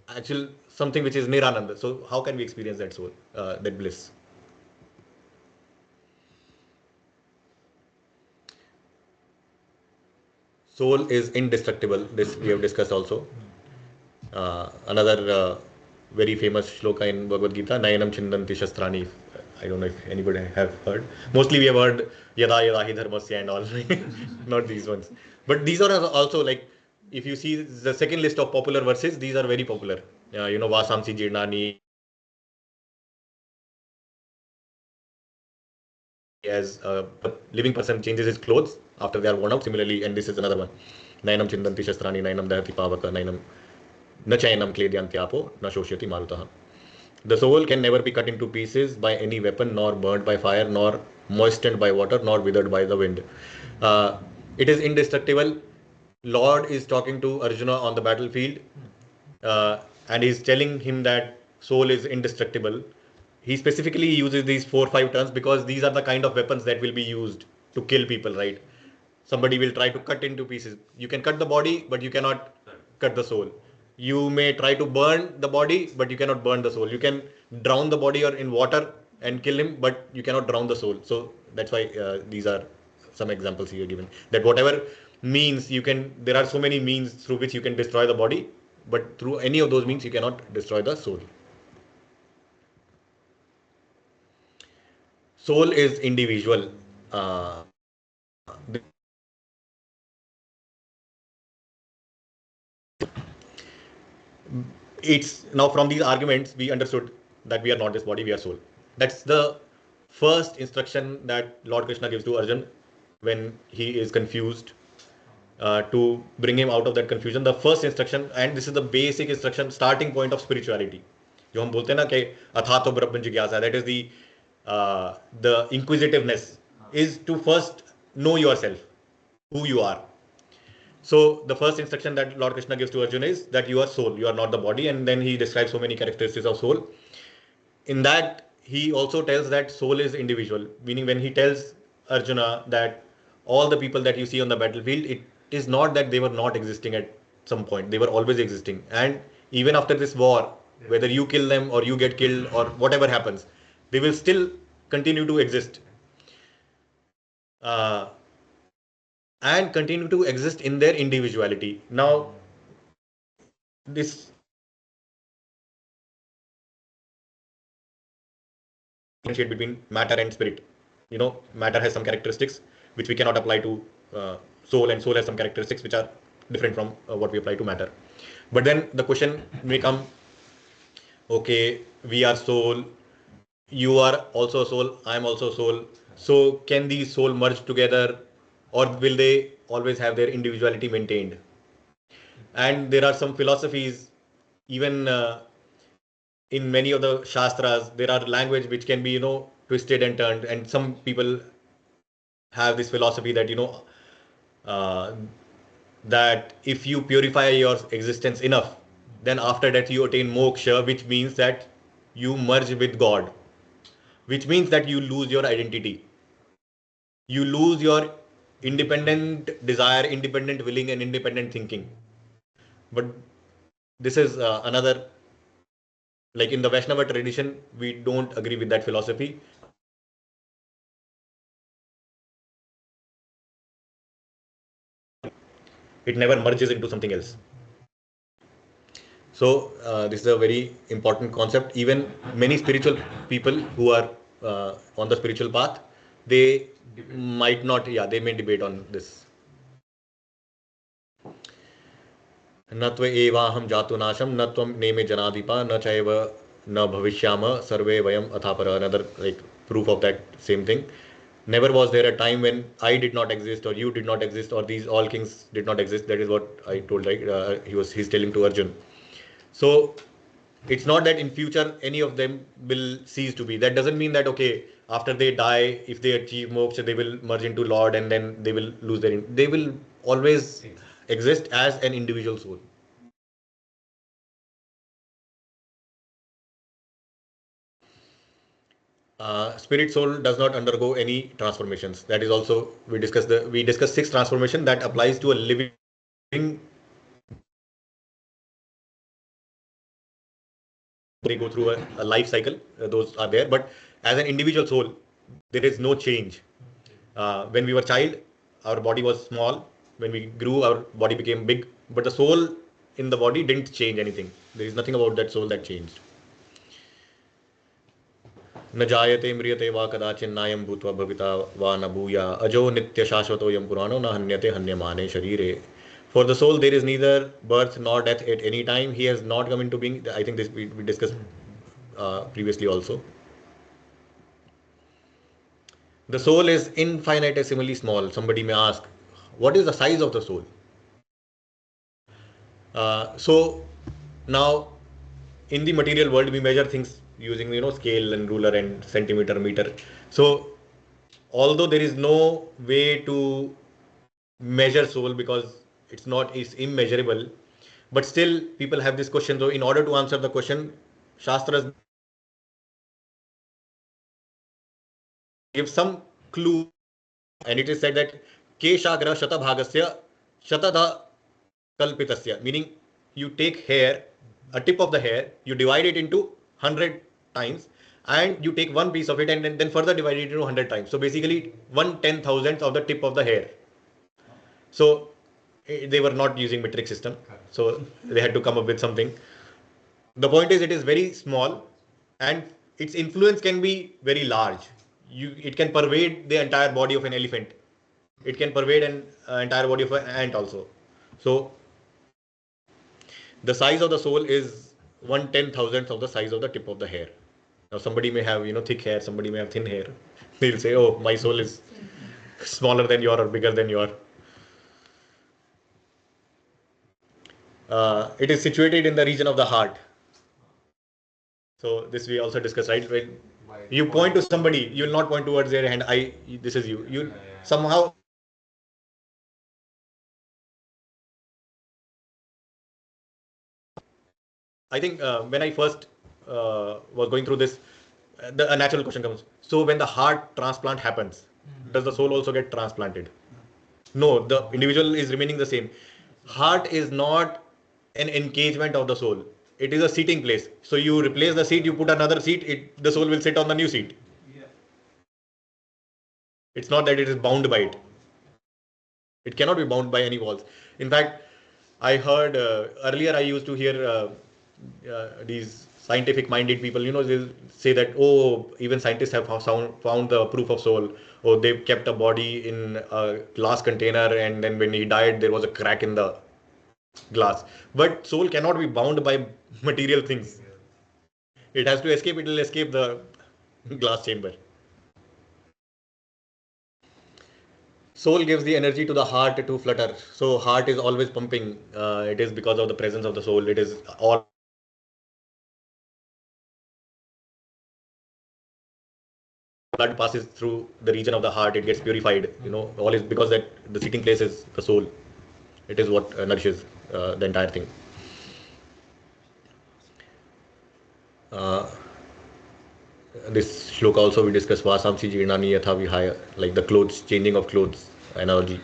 actual something which is Nirananda. So how can we experience that soul, that bliss? Soul is indestructible. This we have discussed also. Another very famous shloka in Bhagavad Gita, Nayanam Chindanti Shastrani. I don't know if anybody have heard. Mostly we have heard Yada Yada Hi Dharmasya and all, not these ones. But these are also like, if you see the second list of popular verses, these are very popular. Vasamsi Jirnani, as a living person changes his clothes after they are worn out. Similarly, and this is another one, Nayanam Chindanti Shastrani, Nayanam Dahati Pavaka, Nayanam Nachayanam Kledyantyaapo, Na Shoshyati Marutaha. The soul can never be cut into pieces by any weapon, nor burnt by fire, nor moistened by water, nor withered by the wind. It is indestructible. Lord is talking to Arjuna on the battlefield, and he's telling him that soul is indestructible. He specifically uses these 4-5 terms because these are the kind of weapons that will be used to kill people, right? Somebody will try to cut into pieces. You can cut the body, but you cannot cut the soul. You may try to burn the body, but you cannot burn the soul. You can drown the body or in water and kill him, but you cannot drown the soul. So that's why these are some examples here given. That whatever means there are so many means through which you can destroy the body, but through any of those means you cannot destroy the soul. Soul is individual. It's now from these arguments we understood that we are not this body, we are soul. That's the first instruction that Lord Krishna gives to Arjun when he is confused. to bring him out of that confusion. The first instruction, and this is the basic instruction, starting point of spirituality. जो हम बोलते हैं ना कि अथातो ब्रह्म जिज्ञासा, that is the inquisitiveness is to first know yourself, who you are. So the first instruction that Lord Krishna gives to Arjuna is that you are soul, you are not the body, and then he describes so many characteristics of soul. In that, he also tells that soul is individual, meaning when he tells Arjuna that all the people that you see on the battlefield, it is not that they were not existing at some point, they were always existing. And even after this war, whether you kill them or you get killed or whatever happens, they will still continue to exist. And continue to exist in their individuality. Now, this differentiate between matter and spirit. You know, matter has some characteristics which we cannot apply to soul, and soul has some characteristics which are different from what we apply to matter. But then the question may come, okay, we are soul, you are also soul, I am also soul. So can these soul merge together, or will they always have their individuality maintained? And there are some philosophies, even in many of the shastras, there are language which can be, you know, twisted and turned. And some people have this philosophy that, you know, that if you purify your existence enough, then after that you attain moksha, which means that you merge with God, which means that you lose your identity. You lose your independent desire, independent willing, and independent thinking. But this is another, like in the Vaishnava tradition, we don't agree with that philosophy. It never merges into something else. So this is a very important concept. Even many spiritual people who are on the spiritual path, they might not, yeah, they may debate on this. न त्व एवाहं जातु नाशम न त्वं नेमे जनाधिपा न चैव न भविष्याम सर्वे vayam अथापर. Another like proof of that same thing. Never was there a time when I did not exist, or you did not exist, or these all kings did not exist. That is what I told, right? He's telling to Arjun. So it's not that in future any of them will cease to be. That doesn't mean that, okay, after they die, if they achieve moksha, they will merge into Lord and then they will lose their. They will always exist as an individual soul. Spirit soul does not undergo any transformations. That is also we discussed 6 transformation that applies to a living. They go through a life cycle. Those are there, but as an individual soul, there is no change. When we were child, our body was small. When we grew, our body became big. But the soul in the body didn't change anything. There is nothing about that soul that changed. न जायते म्रियते वा कदाचिन्नायं भूत्वा भविता वा न भूया अजो नित्य शाश्वतोऽयं पुराणो न हन्यते हन्यमाने शरीरे. For the soul, there is neither birth nor death at any time. He has not come into being. I think this we discussed previously also. The soul is infinitesimally small. Somebody may ask, what is the size of the soul? So now, in the material world, we measure things using, you know, scale and ruler and centimeter, meter. So although there is no way to measure soul because it's immeasurable, but still people have this question. So in order to answer the question, Shastras give some clue, and it is said that Keshagra Shata Bhagasya Shatadha Kalpitasya, meaning you take hair, a tip of the hair, you divide it into 100 times, and you take one piece of it and then further divide it into 100 times. So basically 1/10,000th of the tip of the hair. So they were not using metric system, so they had to come up with something. The point is, it is very small and its influence can be very large. It can pervade the entire body of an elephant. It can pervade an entire body of an ant also. So the size of the soul is 1/10,000th of the size of the tip of the hair. Now somebody may have, you know, thick hair, somebody may have thin hair. They'll say, oh, my soul is smaller than your or bigger than your. It is situated in the region of the heart. So this we also discussed, right? When you point to somebody, you will not point towards their hand. This is you. You somehow. I think when I first was going through this, a natural question comes. So when the heart transplant happens, does the soul also get transplanted? No, the individual is remaining the same. Heart is not an engagement of the soul. It is a seating place. So you replace the seat, you put another seat, the soul will sit on the new seat. It's not that it is bound by it. It cannot be bound by any walls. In fact, I heard earlier I used to hear these scientific minded people, they say that, oh, even scientists have found the proof of soul. Oh, they kept a body in a glass container and then when he died, there was a crack in the glass. But soul cannot be bound by material things. It has to escape, it will escape the glass chamber. Soul gives the energy to the heart to flutter. So heart is always pumping. It is because of the presence of the soul. It is all blood passes through the region of the heart. It gets purified. All is because that the sitting place is the soul. It is what nourishes the entire thing. This shloka also we discussed vasamsi jirnani yatha vihaya, like the clothes, changing of clothes analogy.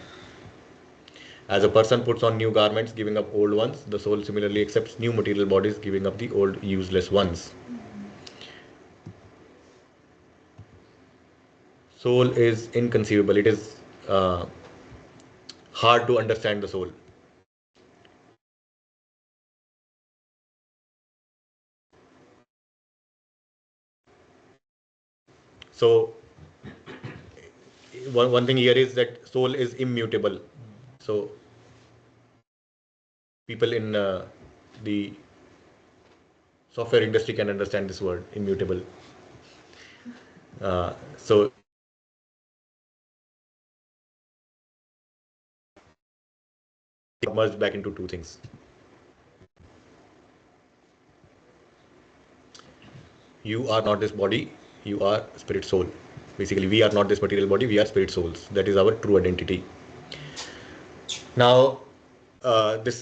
As a person puts on new garments, giving up old ones, the soul similarly accepts new material bodies, giving up the old useless ones. Soul is inconceivable. It is hard to understand the soul. So one thing here is that soul is immutable. So people in the software industry can understand this word, immutable. So merged back into two things. You are not this body, you are spirit soul. Basically, we are not this material body, we are spirit souls. That is our true identity. Now, the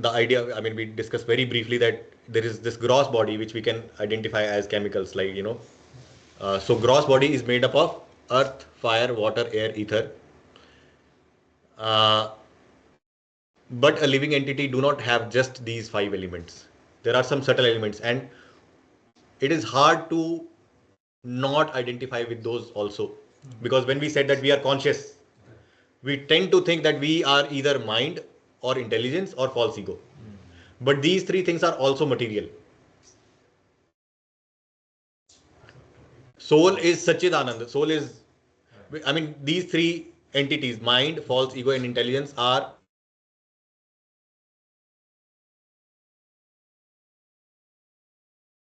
idea, we discussed very briefly that there is this gross body which we can identify as chemicals, like, so gross body is made up of earth, fire, water, air, ether. But a living entity do not have just these 5 elements. There are some subtle elements and it is hard to not identify with those also. Because when we said that we are conscious, we tend to think that we are either mind or intelligence or false ego. But these 3 things are also material. Soul is Satchidananda. Soul is, these 3 entities, mind, false ego and intelligence are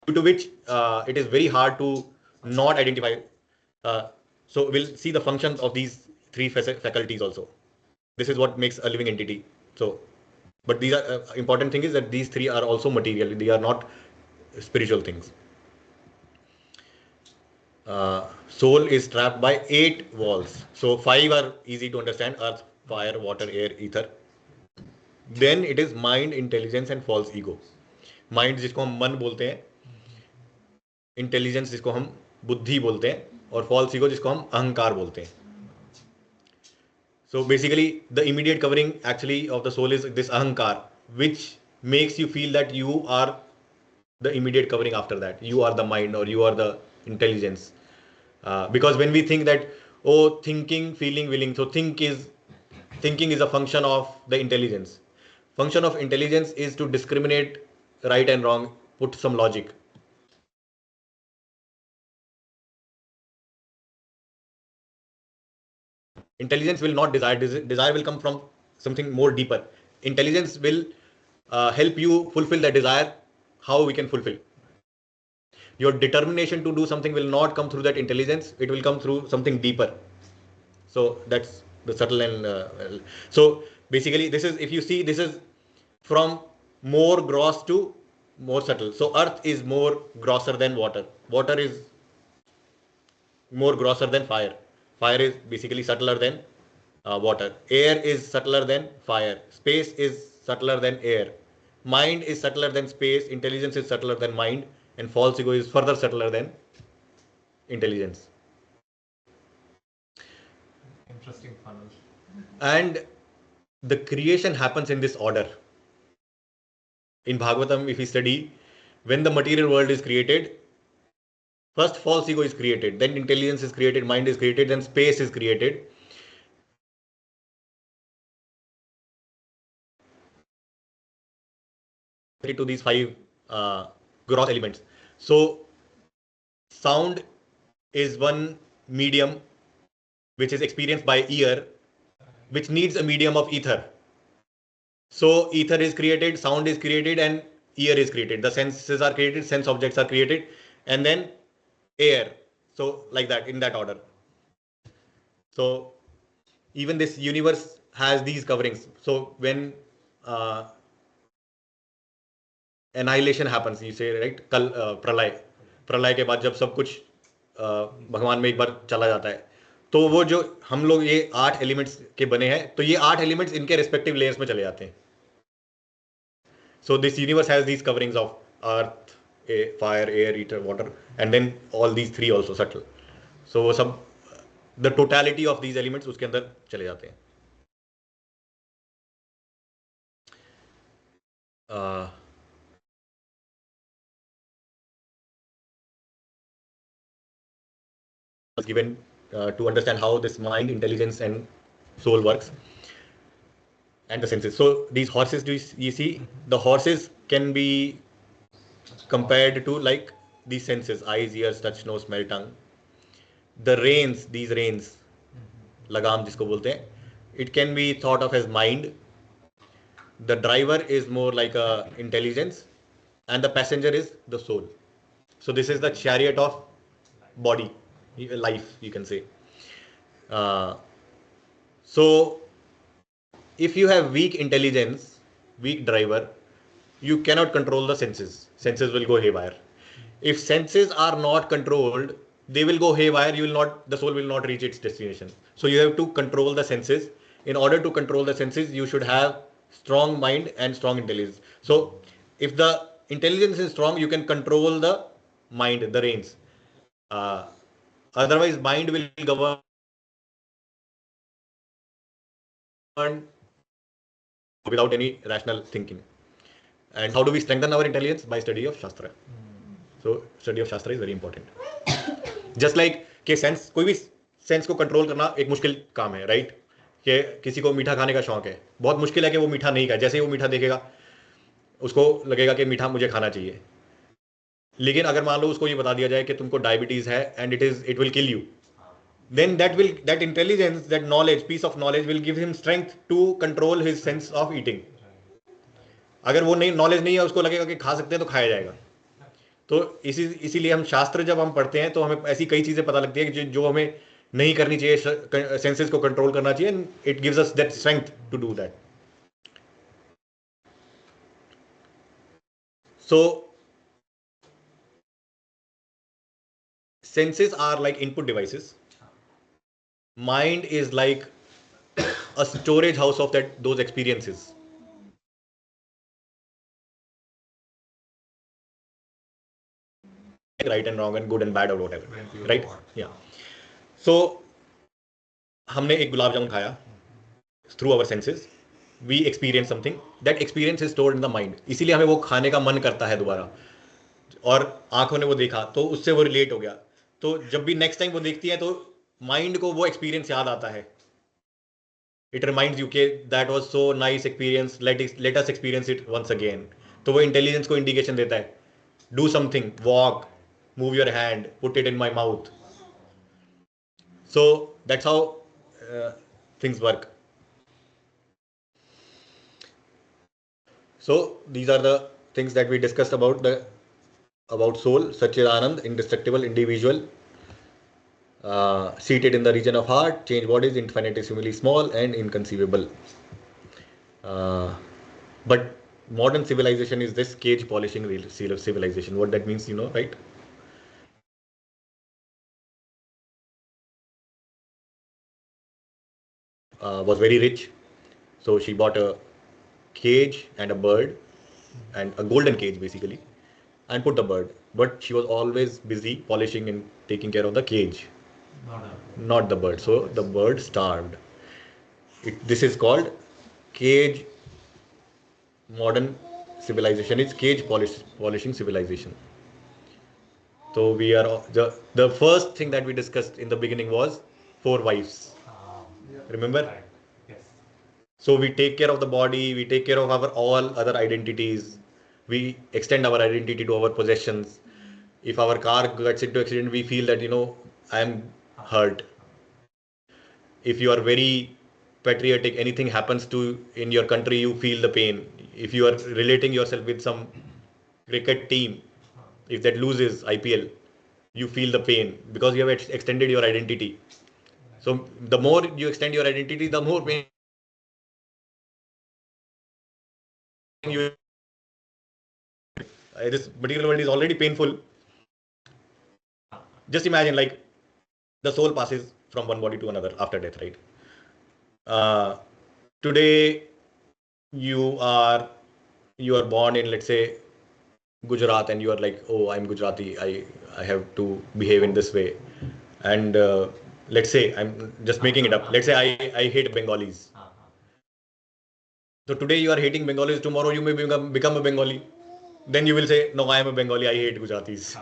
due to which it is very hard to not identify. So we'll see the functions of these 3 faculties also. This is what makes a living entity. So, but these are important thing is that these 3 are also material. They are not spiritual things. Soul is trapped by 8 walls. So 5 are easy to understand: earth, fire, water, air, ether. Then it is mind, intelligence and false ego. Mind जिसको हम मन बोलते हैं, intelligence जिसको हम बुद्धि बोलते हैं और फॉल्स ईगो जिसको हम अहंकार बोलते हैं. So basically the immediate covering actually of the soul is this ahankar, which makes you feel that you are the immediate covering after that. You are the mind or you are the intelligence. Because when we think that, oh, thinking, feeling, willing, so thinking is a function of the intelligence. Function of intelligence is to discriminate right and wrong, put some logic. Intelligence will not desire. Desire will come from something more deeper. Intelligence will help you fulfill that desire. How we can fulfill? Your determination to do something will not come through that intelligence. It will come through something deeper. So that's the subtle and so Basically, this is, if you see, this is from more gross to more subtle. So earth is more grosser than water. Water is more grosser than fire. Fire is basically subtler than water. Air is subtler than fire. Space is subtler than air. Mind is subtler than space. Intelligence is subtler than mind. And false ego is further subtler than intelligence. Interesting funnel. And the creation happens in this order. In Bhagavatam, if we study, when the material world is created, first false ego is created, then intelligence is created, mind is created, then space is created. To these five gross elements. So sound is one medium which is experienced by ear, which needs a medium of ether. So ether is created, sound is created, and ear is created. The senses are created, sense objects are created, and then air. So like that, in that order. So even this universe has these coverings. So when annihilation happens, you say, right? कल प्रलय के बाद जब सब कुछ भगवान में एक बार चला जाता है, तो वो जो हम लोग ये 8 एलिमेंट्स के बने हैं, तो ये 8 एलिमेंट्स इनके रेस्पेक्टिव लेयर्स में चले जाते हैं. So this universe has these coverings of earth, fire, air, ether, water, and then all these 3 also subtle. So वो सब the totality of these elements उसके अंदर चले जाते हैं. Given to understand how this mind, intelligence, and soul works, and the senses. So these horses, you see, the horses can be compared to like these senses: eyes, ears, touch, nose, smell, tongue. The reins, these reins, लगाम जिसको बोलते हैं, it can be thought of as mind. The driver is more like a intelligence, and the passenger is the soul. So this is the chariot of body, life, you can say. So if you have weak intelligence, weak driver, you cannot control the senses. Senses will go haywire. If senses are not controlled, they will go haywire. The soul will not reach its destination. So you have to control the senses. In order to control the senses, you should have strong mind and strong intelligence. So if the intelligence is strong, you can control the mind, the reins. Otherwise, mind will govern without any rational thinking. And how do we strengthen our intelligence? By study of Shastra. So study of Shastra is very important. Just like कि sense, कोई भी sense को control करना एक मुश्किल काम है, right? कि किसी को मीठा खाने का शौक है, बहुत मुश्किल है कि वो मीठा नहीं खाए. जैसे ही वो मीठा देखेगा, उसको लगेगा कि मीठा मुझे खाना चाहिए. लेकिन अगर मान लो उसको ये बता दिया जाए कि तुमको डायबिटीज है and it will kill you, then that intelligence, that knowledge, piece of knowledge will give him strength to control his sense of eating. अगर वो नहीं नॉलेज नहीं है, उसको लगेगा कि खा सकते हैं तो खाया जाएगा. तो इसीलिए हम शास्त्र जब हम पढ़ते हैं तो हमें ऐसी कई चीजें पता लगती है कि जो हमें नहीं करनी चाहिए, सेंसेस को कंट्रोल करना चाहिए, and it gives us that strength to do that. So senses are like input devices. Mind is like a storage house of those experiences. Right and wrong and good and bad or whatever, right? Yeah. So हमने एक गुलाब जामुन खाया, through our senses we experience something. That experience is stored in the mind. इसीलिए हमें वो खाने का मन करता है दोबारा, और आंखों ने वो देखा तो उससे वो रिलेट हो गया. तो जब भी नेक्स्ट टाइम वो देखती है तो माइंड को वो एक्सपीरियंस याद आता है. इट रिमाइंड्स यू के that was so nice experience, let us experience it once again. तो वो इंटेलिजेंस को इंडिकेशन देता है, do something, walk, move your hand, put it in my mouth. So that's how things work. So these are the things that we discussed about soul, Satchidanand, indestructible, individual, seated in the region of heart, change bodies, infinitesimally small and inconceivable. Uh, but modern civilization is this cage polishing civilization. What that means, you know, right? Was very rich, so she bought a cage and a bird, and a golden cage basically, and put the bird. But she was always busy polishing and taking care of the cage, Not not the bird. So the bird starved. This is called cage. Modern civilization is cage polishing civilization. So we are the first thing that we discussed in the beginning was four wives. Remember? right. Yes. So we take care of the body, we take care of our all other identities, we extend our identity to our possessions. If our car gets into accident, we feel that, you know, I am hurt. If you are very patriotic, anything happens to in your country, you feel the pain. If you are relating yourself with some cricket team, if that loses IPL, you feel the pain because you have extended your identity. So the more you extend your identity, the more pain you. This material world is already painful. Just imagine, like, the soul passes from one body to another after death, right? Uh, Today you are born in, let's say, Gujarat, and you are like, oh, I'm Gujarati. I have to behave in this way. And let's say I'm just making it up. Let's say I hate Bengalis. So today you are hating Bengalis. Tomorrow you may become a Bengali. Then you will say, no, I am a Bengali. I hate Gujaratis.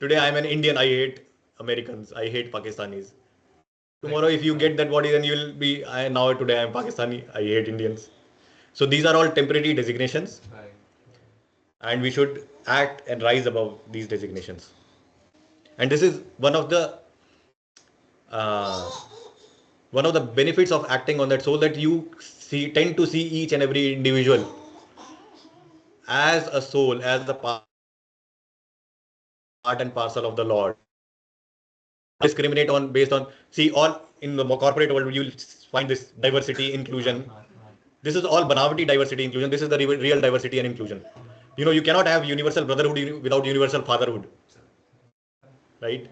Today I am an Indian. I hate Americans. I hate Pakistanis. Tomorrow, if you get that body, then you will be. Now today I am Pakistani. I hate Indians. So these are all temporary designations, Right. and we should act and rise above these designations. And this is uh, one of the benefits of acting on that soul, that you tend to see each and every individual as a soul, as a part and parcel of the Lord. Discriminate on based on, see, all in the corporate world you will find this diversity, inclusion. This is all banavati diversity, inclusion. This is the real diversity and inclusion. You know, you cannot have universal brotherhood without universal fatherhood, right?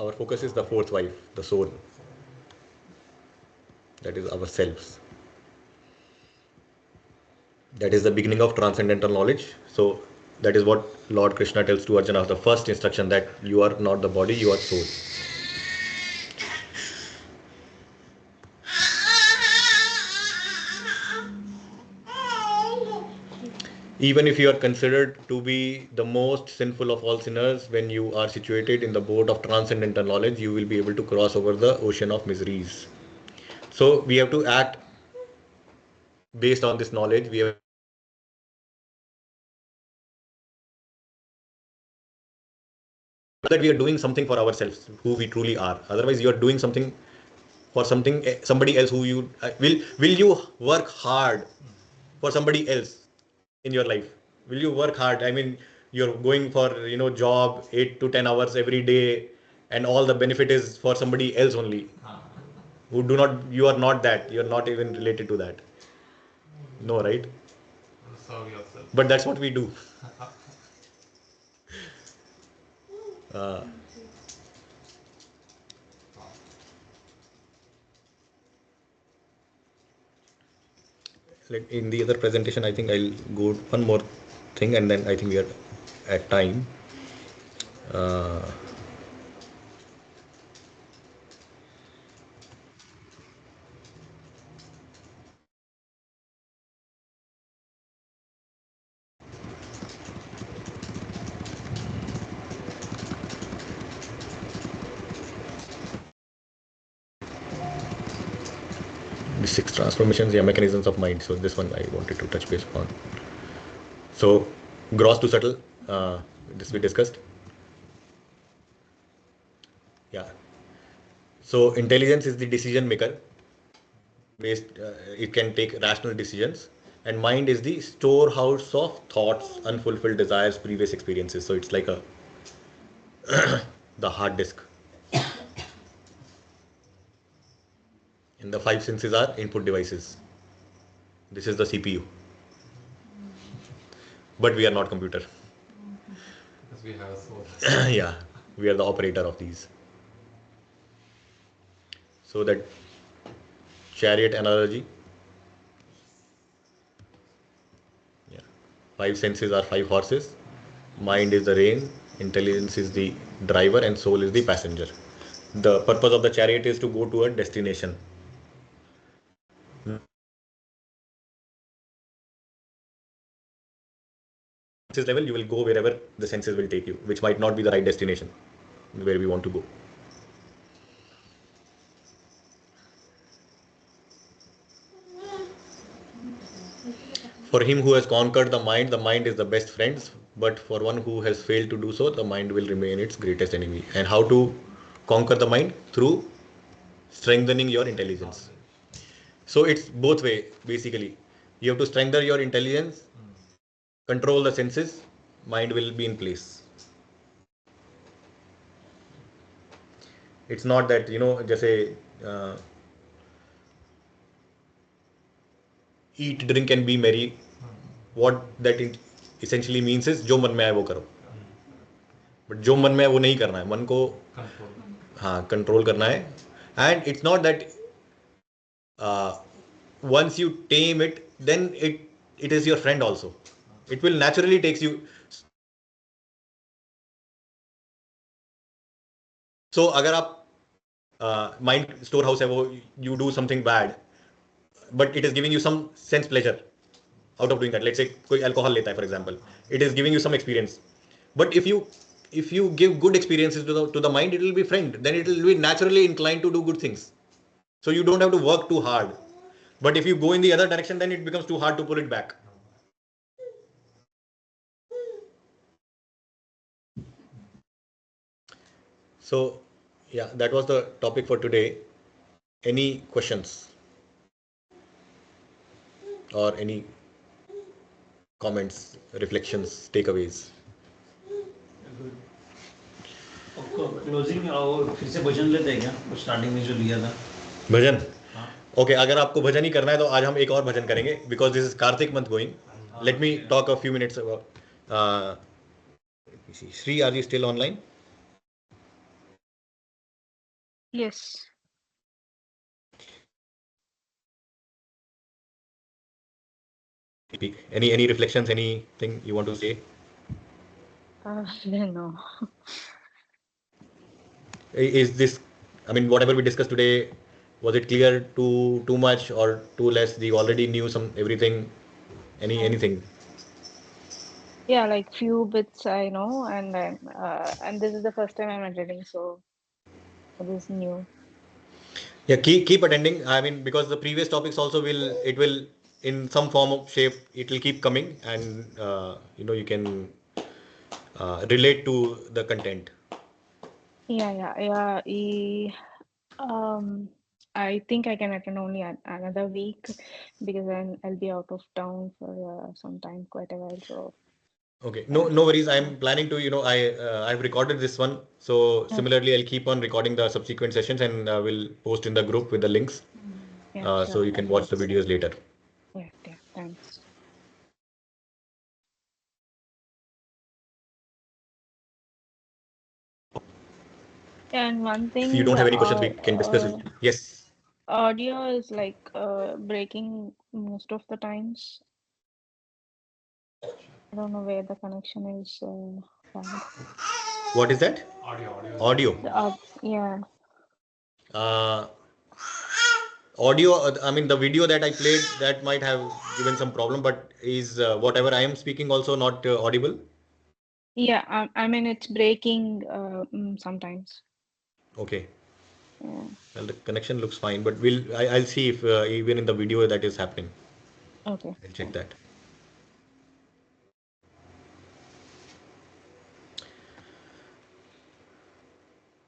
Our focus is the fourth wife, the soul. That is ourselves. That is the beginning of transcendental knowledge. So that is what Lord Krishna tells to Arjuna, the first instruction, that you are not the body, you are soul. Even if you are considered to be the most sinful of all sinners, when you are situated in the boat of transcendental knowledge, you will be able to cross over the ocean of miseries. So we have to act based on this knowledge. We have that we are doing something for ourselves, who we truly are. Otherwise, you are doing something for somebody else who you will you work hard for somebody else in your life? Will you work hard? I mean, you're going for, you know, job 8 to 10 hours every day, and all the benefit is for somebody else only, who do not, you are not that, you're not even related to that. No, right? Serve yourself. But that's what we do. uh, in the other presentation, I think I'll go one more thing, and then I think we are at time. uh, the six transformations, yeah, mechanisms of mind. So this one I wanted to touch base upon. So gross to subtle, this we discussed. Yeah. So intelligence is the decision maker. Based, it can take rational decisions, and mind is the storehouse of thoughts, unfulfilled desires, previous experiences. So it's like a the hard disk. And the five senses are input devices. This is the CPU. But we are not computer. Because we have a soul. Yeah, we are the operator of these. So that chariot analogy. Yeah. Five senses are five horses. Mind is the rein, intelligence is the driver, and soul is the passenger. The purpose of the chariot is to go to a destination. Senses level, you will go wherever the senses will take you, which might not be the right destination where we want to go. For him who has conquered the mind is the best friend. But for one who has failed to do so, the mind will remain its greatest enemy. And how to conquer the mind? Through strengthening your intelligence. So it's both way basically. You have to strengthen your intelligence, control the senses, mind will be in place. It's not that just say eat, drink, and be merry. What that essentially means is जो मन में आए वो करो. But जो मन में है वो नहीं करना है, मन को हाँ कंट्रोल करना है. And it's not that once you tame it, then it is your friend also. It will naturally takes you. So अगर आप माइंड स्टोर हाउस है वो, you do something bad but it is giving you some sense pleasure out of doing that. Let's say कोई alcohol लेता है for example, it is giving you some experience. But if you give good experiences to the mind, it will be friend, then it will be naturally inclined to do good things. So you don't have to work too hard. But if you go in the other direction, then it becomes too hard to pull it back. So yeah, that was the topic for today. Any questions or any comments, reflections, takeaways? Closing और फिर से भजन लेते हैं क्या, वो starting में जो लिया था भजन? हाँ ओके, अगर आपको भजन ही करना है तो आज हम एक और भजन करेंगे, because this is Kartik month going. Let me talk a few minutes. Shri, are you still online? Yes. Any reflections, anything you want to say? No. Is this, I mean, whatever we discussed today, was it clear too much or too less? You already knew some everything. Anything? Yeah, like few bits I know, and this is the first time I'm attending, so it is new. Yeah, keep attending. I mean, because the previous topics also will in some form of shape it will keep coming, and you can relate to the content. Yeah. I think I can attend only another week because I'll be out of town for some time, quite a while. So Okay, yeah. no worries. I'm planning to, I've recorded this one, so similarly I'll keep on recording the subsequent sessions, and will post in the group with the links, Yeah, so sure. you can watch the videos later. Yeah, thanks. And one If you thing, don't the have any questions, we can discuss it. Yes. audio is like breaking most of the times. I don't know where the connection is bad. What is that? Audio. Audio. Yeah. Uh, audio. I mean, the video that I played, that might have given some problem, but is whatever I am speaking also not audible? Yeah, I mean it's breaking sometimes. Okay. Yeah. Well, the connection looks fine, but I'll see if even in the video that is happening. Okay. I'll check that.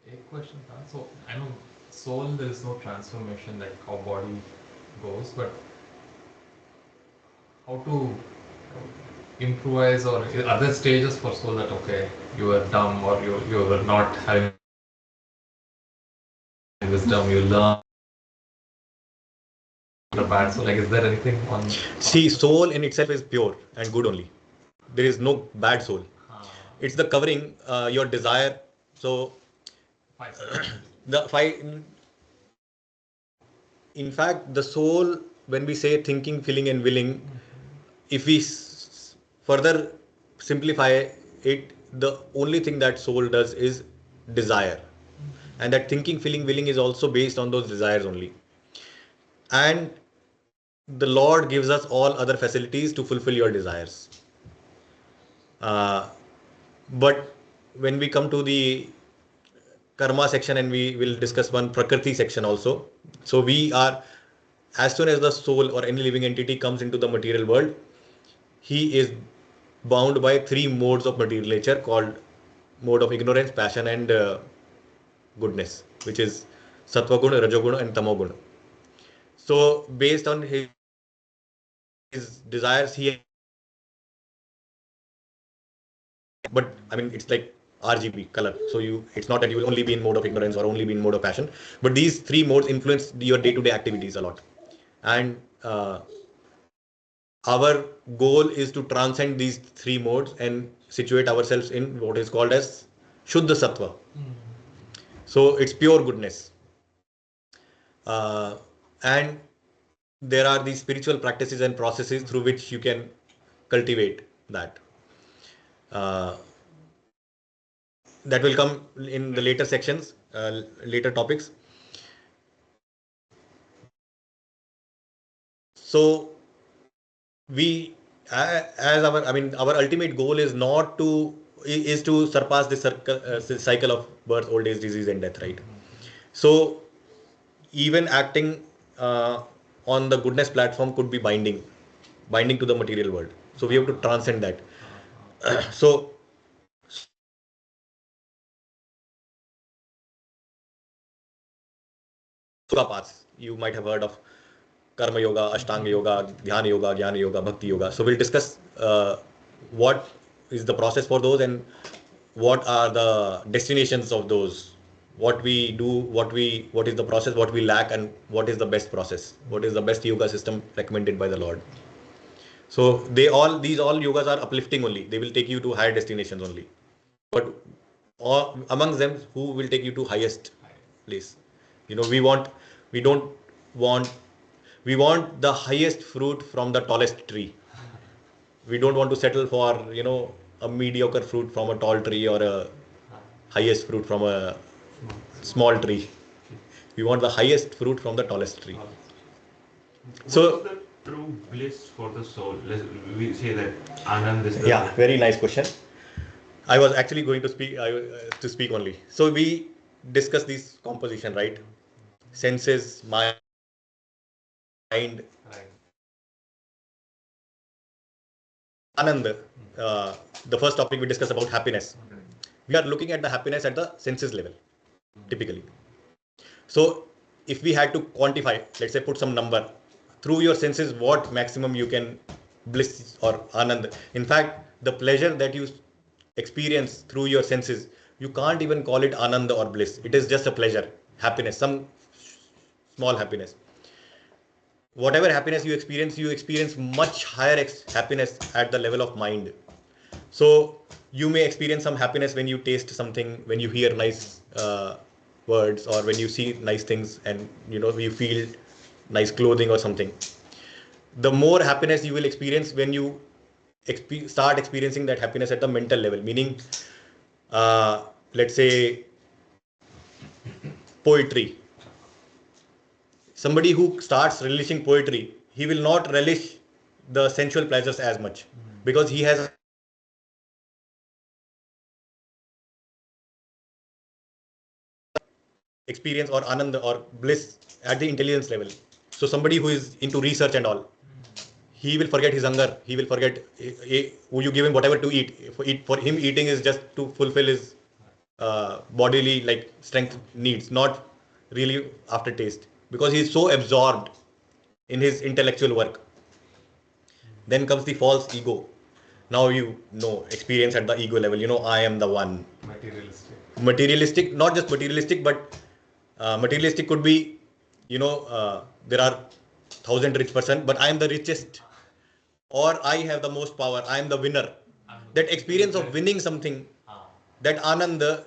A question, so I know soul, there is no transformation like how body goes, but how to improvise, or are there stages for soul that okay, you were dumb or you were not having wisdom, you learn the bad. So like, is there anything on? See, soul in itself is pure and good only. There is no bad soul. It's the covering, your desire. So Five steps. the five, in fact, the soul, when we say thinking, feeling, and willing, if we further simplify it, the only thing that soul does is desire. And that thinking, feeling, willing is also based on those desires only. And the Lord gives us all other facilities to fulfill your desires. But when we come to the karma section, and we will discuss one prakriti section also. So we are, as soon as the soul or any living entity comes into the material world, he is bound by three modes of material nature called mode of ignorance, passion, and goodness, which is sattva guna, rajoguna, and tamoguna. So based on his desires, he, but I mean, it's like RGB color. So it's not that you will only be in mode of ignorance or only be in mode of passion, but these three modes influence your day-to-day activities a lot. And our goal is to transcend these three modes and situate ourselves in what is called as Shuddha Sattva. So it's pure goodness. And there are these spiritual practices and processes through which you can cultivate that. That will come in the later sections, later topics. So we, as our ultimate goal is not to is to surpass this cycle of birth, old age, disease, and death, right? So even acting on the goodness platform could be binding to the material world. So we have to transcend that. So yoga paths, you might have heard of karma yoga, ashtanga yoga, dhyana yoga, jnana yoga, bhakti yoga. So we'll discuss what is the process for those, and what are the destinations of those, what we do, what is the process, what we lack, and what is the best process, what is the best yoga system recommended by the Lord. So these all yogas are uplifting only. They will take you to higher destinations only. But amongst them, who will take you to highest place? We don't want, we want the highest fruit from the tallest tree. We don't want to settle for, a mediocre fruit from a tall tree, or a highest fruit from a small tree. We want the highest fruit from the tallest tree. So, what is the true bliss for the soul? We say that Anand is the yeah, very nice question. I was actually going to speak only. So we discuss these composition, right? Senses, mind. Right. Anand, the first topic we discussed about happiness. We are looking at the happiness at the senses level, typically. So if we had to quantify, let's say put some number, through your senses, what maximum you can bliss or anand. In fact, the pleasure that you experience through your senses, you can't even call it anand or bliss. It is just a pleasure, happiness, some small happiness. Whatever happiness you experience much higher happiness at the level of mind. So you may experience some happiness when you taste something, when you hear nice words, or when you see nice things, and you feel nice clothing or something. The more happiness you will experience when you start experiencing that happiness at the mental level, meaning let's say poetry. Somebody who starts relishing poetry, he will not relish the sensual pleasures as much, because he has experience or anand or bliss at the intelligence level. So somebody who is into research and all, he will forget his hunger. He will forget, you give him whatever to eat. For him, eating is just to fulfill his bodily like strength needs, not really aftertaste, because he is so absorbed in his intellectual work. Then comes the false ego. Now you know experience at the ego level. You know, I am the one. Materialistic. Materialistic, not just materialistic, but materialistic could be, you know, there are 1,000 rich person, but I am the richest, or I have the most power. I am the winner. That experience of winning something, that ananda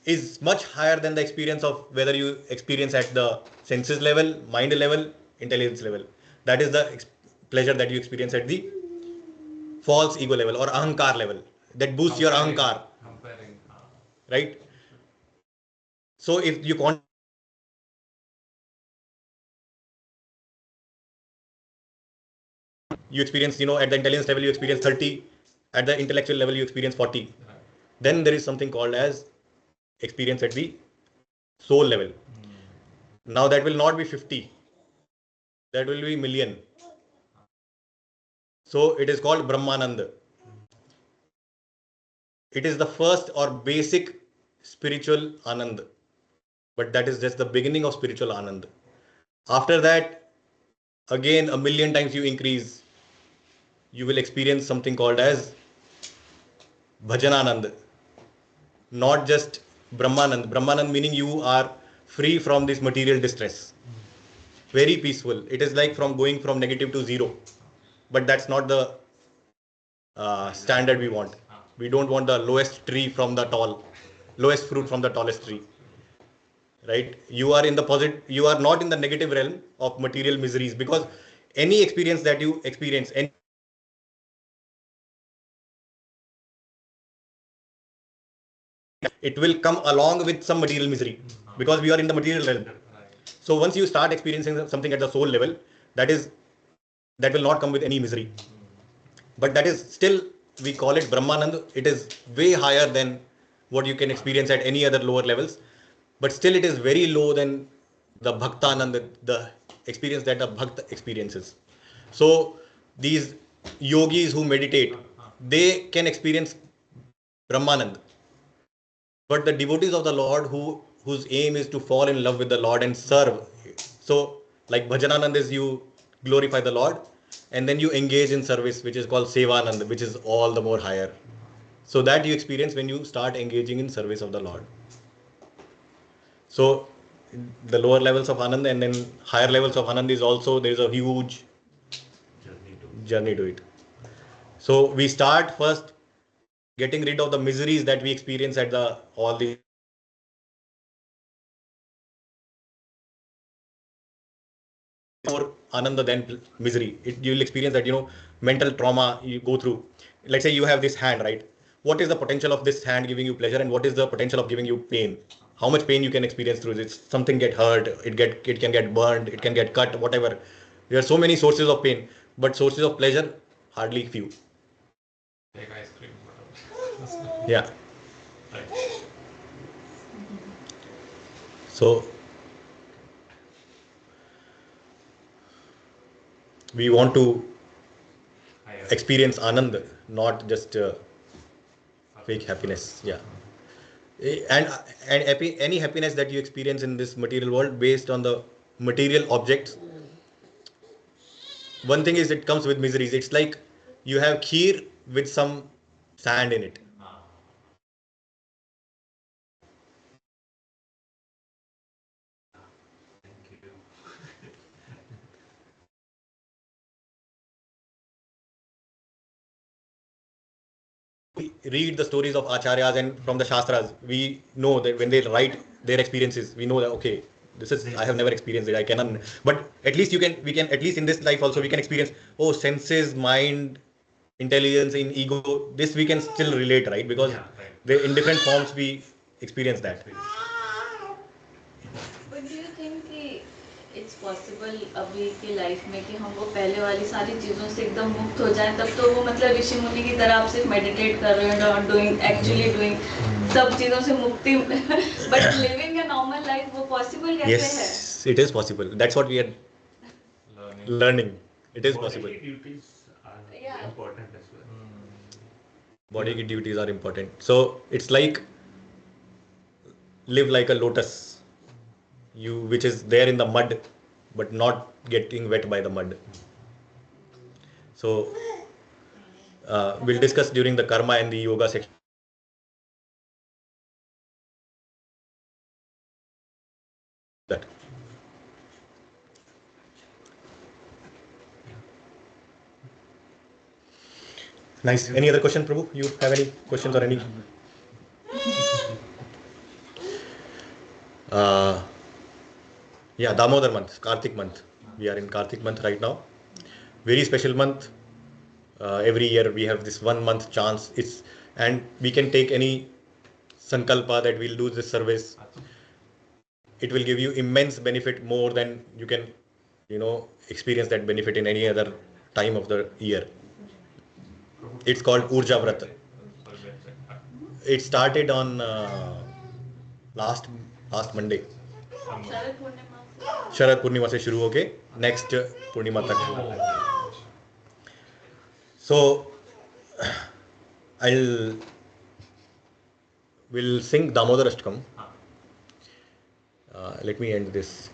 is much higher than the experience of whether you experience at the senses level, mind level, intelligence level. That is the pleasure that you experience at the false ego level or ahankar level. That boosts your ahankar, Comparing. right? So if you you experience, you know, at the intelligence level you experience 30, at the intellectual level you experience 40. Right. Then there is something called as experience at the soul level. Now that will not be 50, that will be million. So it is called Brahmananda. It is the first or basic spiritual Anand, but that is just the beginning of spiritual Anand. After that, again, a million times you increase, you will experience something called as Bhajananand. Not just Brahmanand. Brahmanand meaning you are free from this material distress. Very peaceful. It is like from going from negative to zero. But that's not the standard we want. We don't want the lowest tree from the tall, lowest fruit from the tallest tree. Right? You are in the positive, you are not in the negative realm of material miseries, because any experience that you experience, it will come along with some material misery, because we are in the material realm. So once you start experiencing something at the soul level, that will not come with any misery. But that is still, we call it Brahmanand. It is way higher than what you can experience at any other lower levels. But still it is very low than the Bhaktanand, the experience that the Bhakt experiences. So these yogis who meditate, they can experience Brahmanand. But the devotees of the Lord whose aim is to fall in love with the Lord and serve. So like Bhajananand is you glorify the Lord and then you engage in service, which is called Sevanand, which is all the more higher. So that you experience when you start engaging in service of the Lord. So the lower levels of Anand and then higher levels of Anand is also, there is a huge journey to it. So we start first getting rid of the miseries that we experience at the all the more ananda than misery. You will experience that, you know, mental trauma you go through. Let's say you have this hand, right? What is the potential of this hand giving you pleasure, and what is the potential of giving you pain? How much pain you can experience through this? Something get hurt, it can get burned, it can get cut, whatever. There are so many sources of pain, but sources of pleasure hardly few. Take ice cream, whatever. Yeah. Right. So we want to Higher. experience anand, not just fake happiness. Yeah. And any happiness that you experience in this material world based on the material objects, one thing is it comes with miseries. It's like you have kheer with some sand in it. We read the stories of acharyas and from the shastras, we know that when they write their experiences, we know that okay, this is, I have never experienced it, I cannot, but at least we can at least in this life also we can experience, oh, senses, mind, intelligence, in ego, this we can still relate, right? Because Yeah, right. they in different forms we experience that. But do you think कि it's possible अभी की life में कि हम वो पहले वाली सारी चीज़ों से एकदम मुक्त हो जाएं, तब तो वो मतलब ऋषि मुनि की तरह आप सिर्फ मेडिटेट कर रहे हो, नॉट डूइंग एक्चुअली डूइंग सब चीज़ों से मुक्ति, but living a normal life वो पॉसिबल कैसे है? Yes, it is possible. That's what we are learning. It is possible. Bodily duties are Yeah. important as well. Body duties are important. So it's like live like a lotus, you which is there in the mud, but not getting wet by the mud. So we'll discuss during the karma and the yoga section. That. Nice. Any other question, Prabhu? You have any questions or any? Yeah, Damodar month, Kartik month. We are in Kartik month right now. Very special month. Every year we have this 1 month chance. And we can take any sankalpa that we'll do this service. It will give you immense benefit, more than you can, experience that benefit in any other time of the year. It's called Urja Vrata. It started on last Monday. Sharad Purnima से शरद पूर्णिमा से शुरू होके next पूर्णिमा तक. So we'll sing Damodar Ashtakam. Let me end this.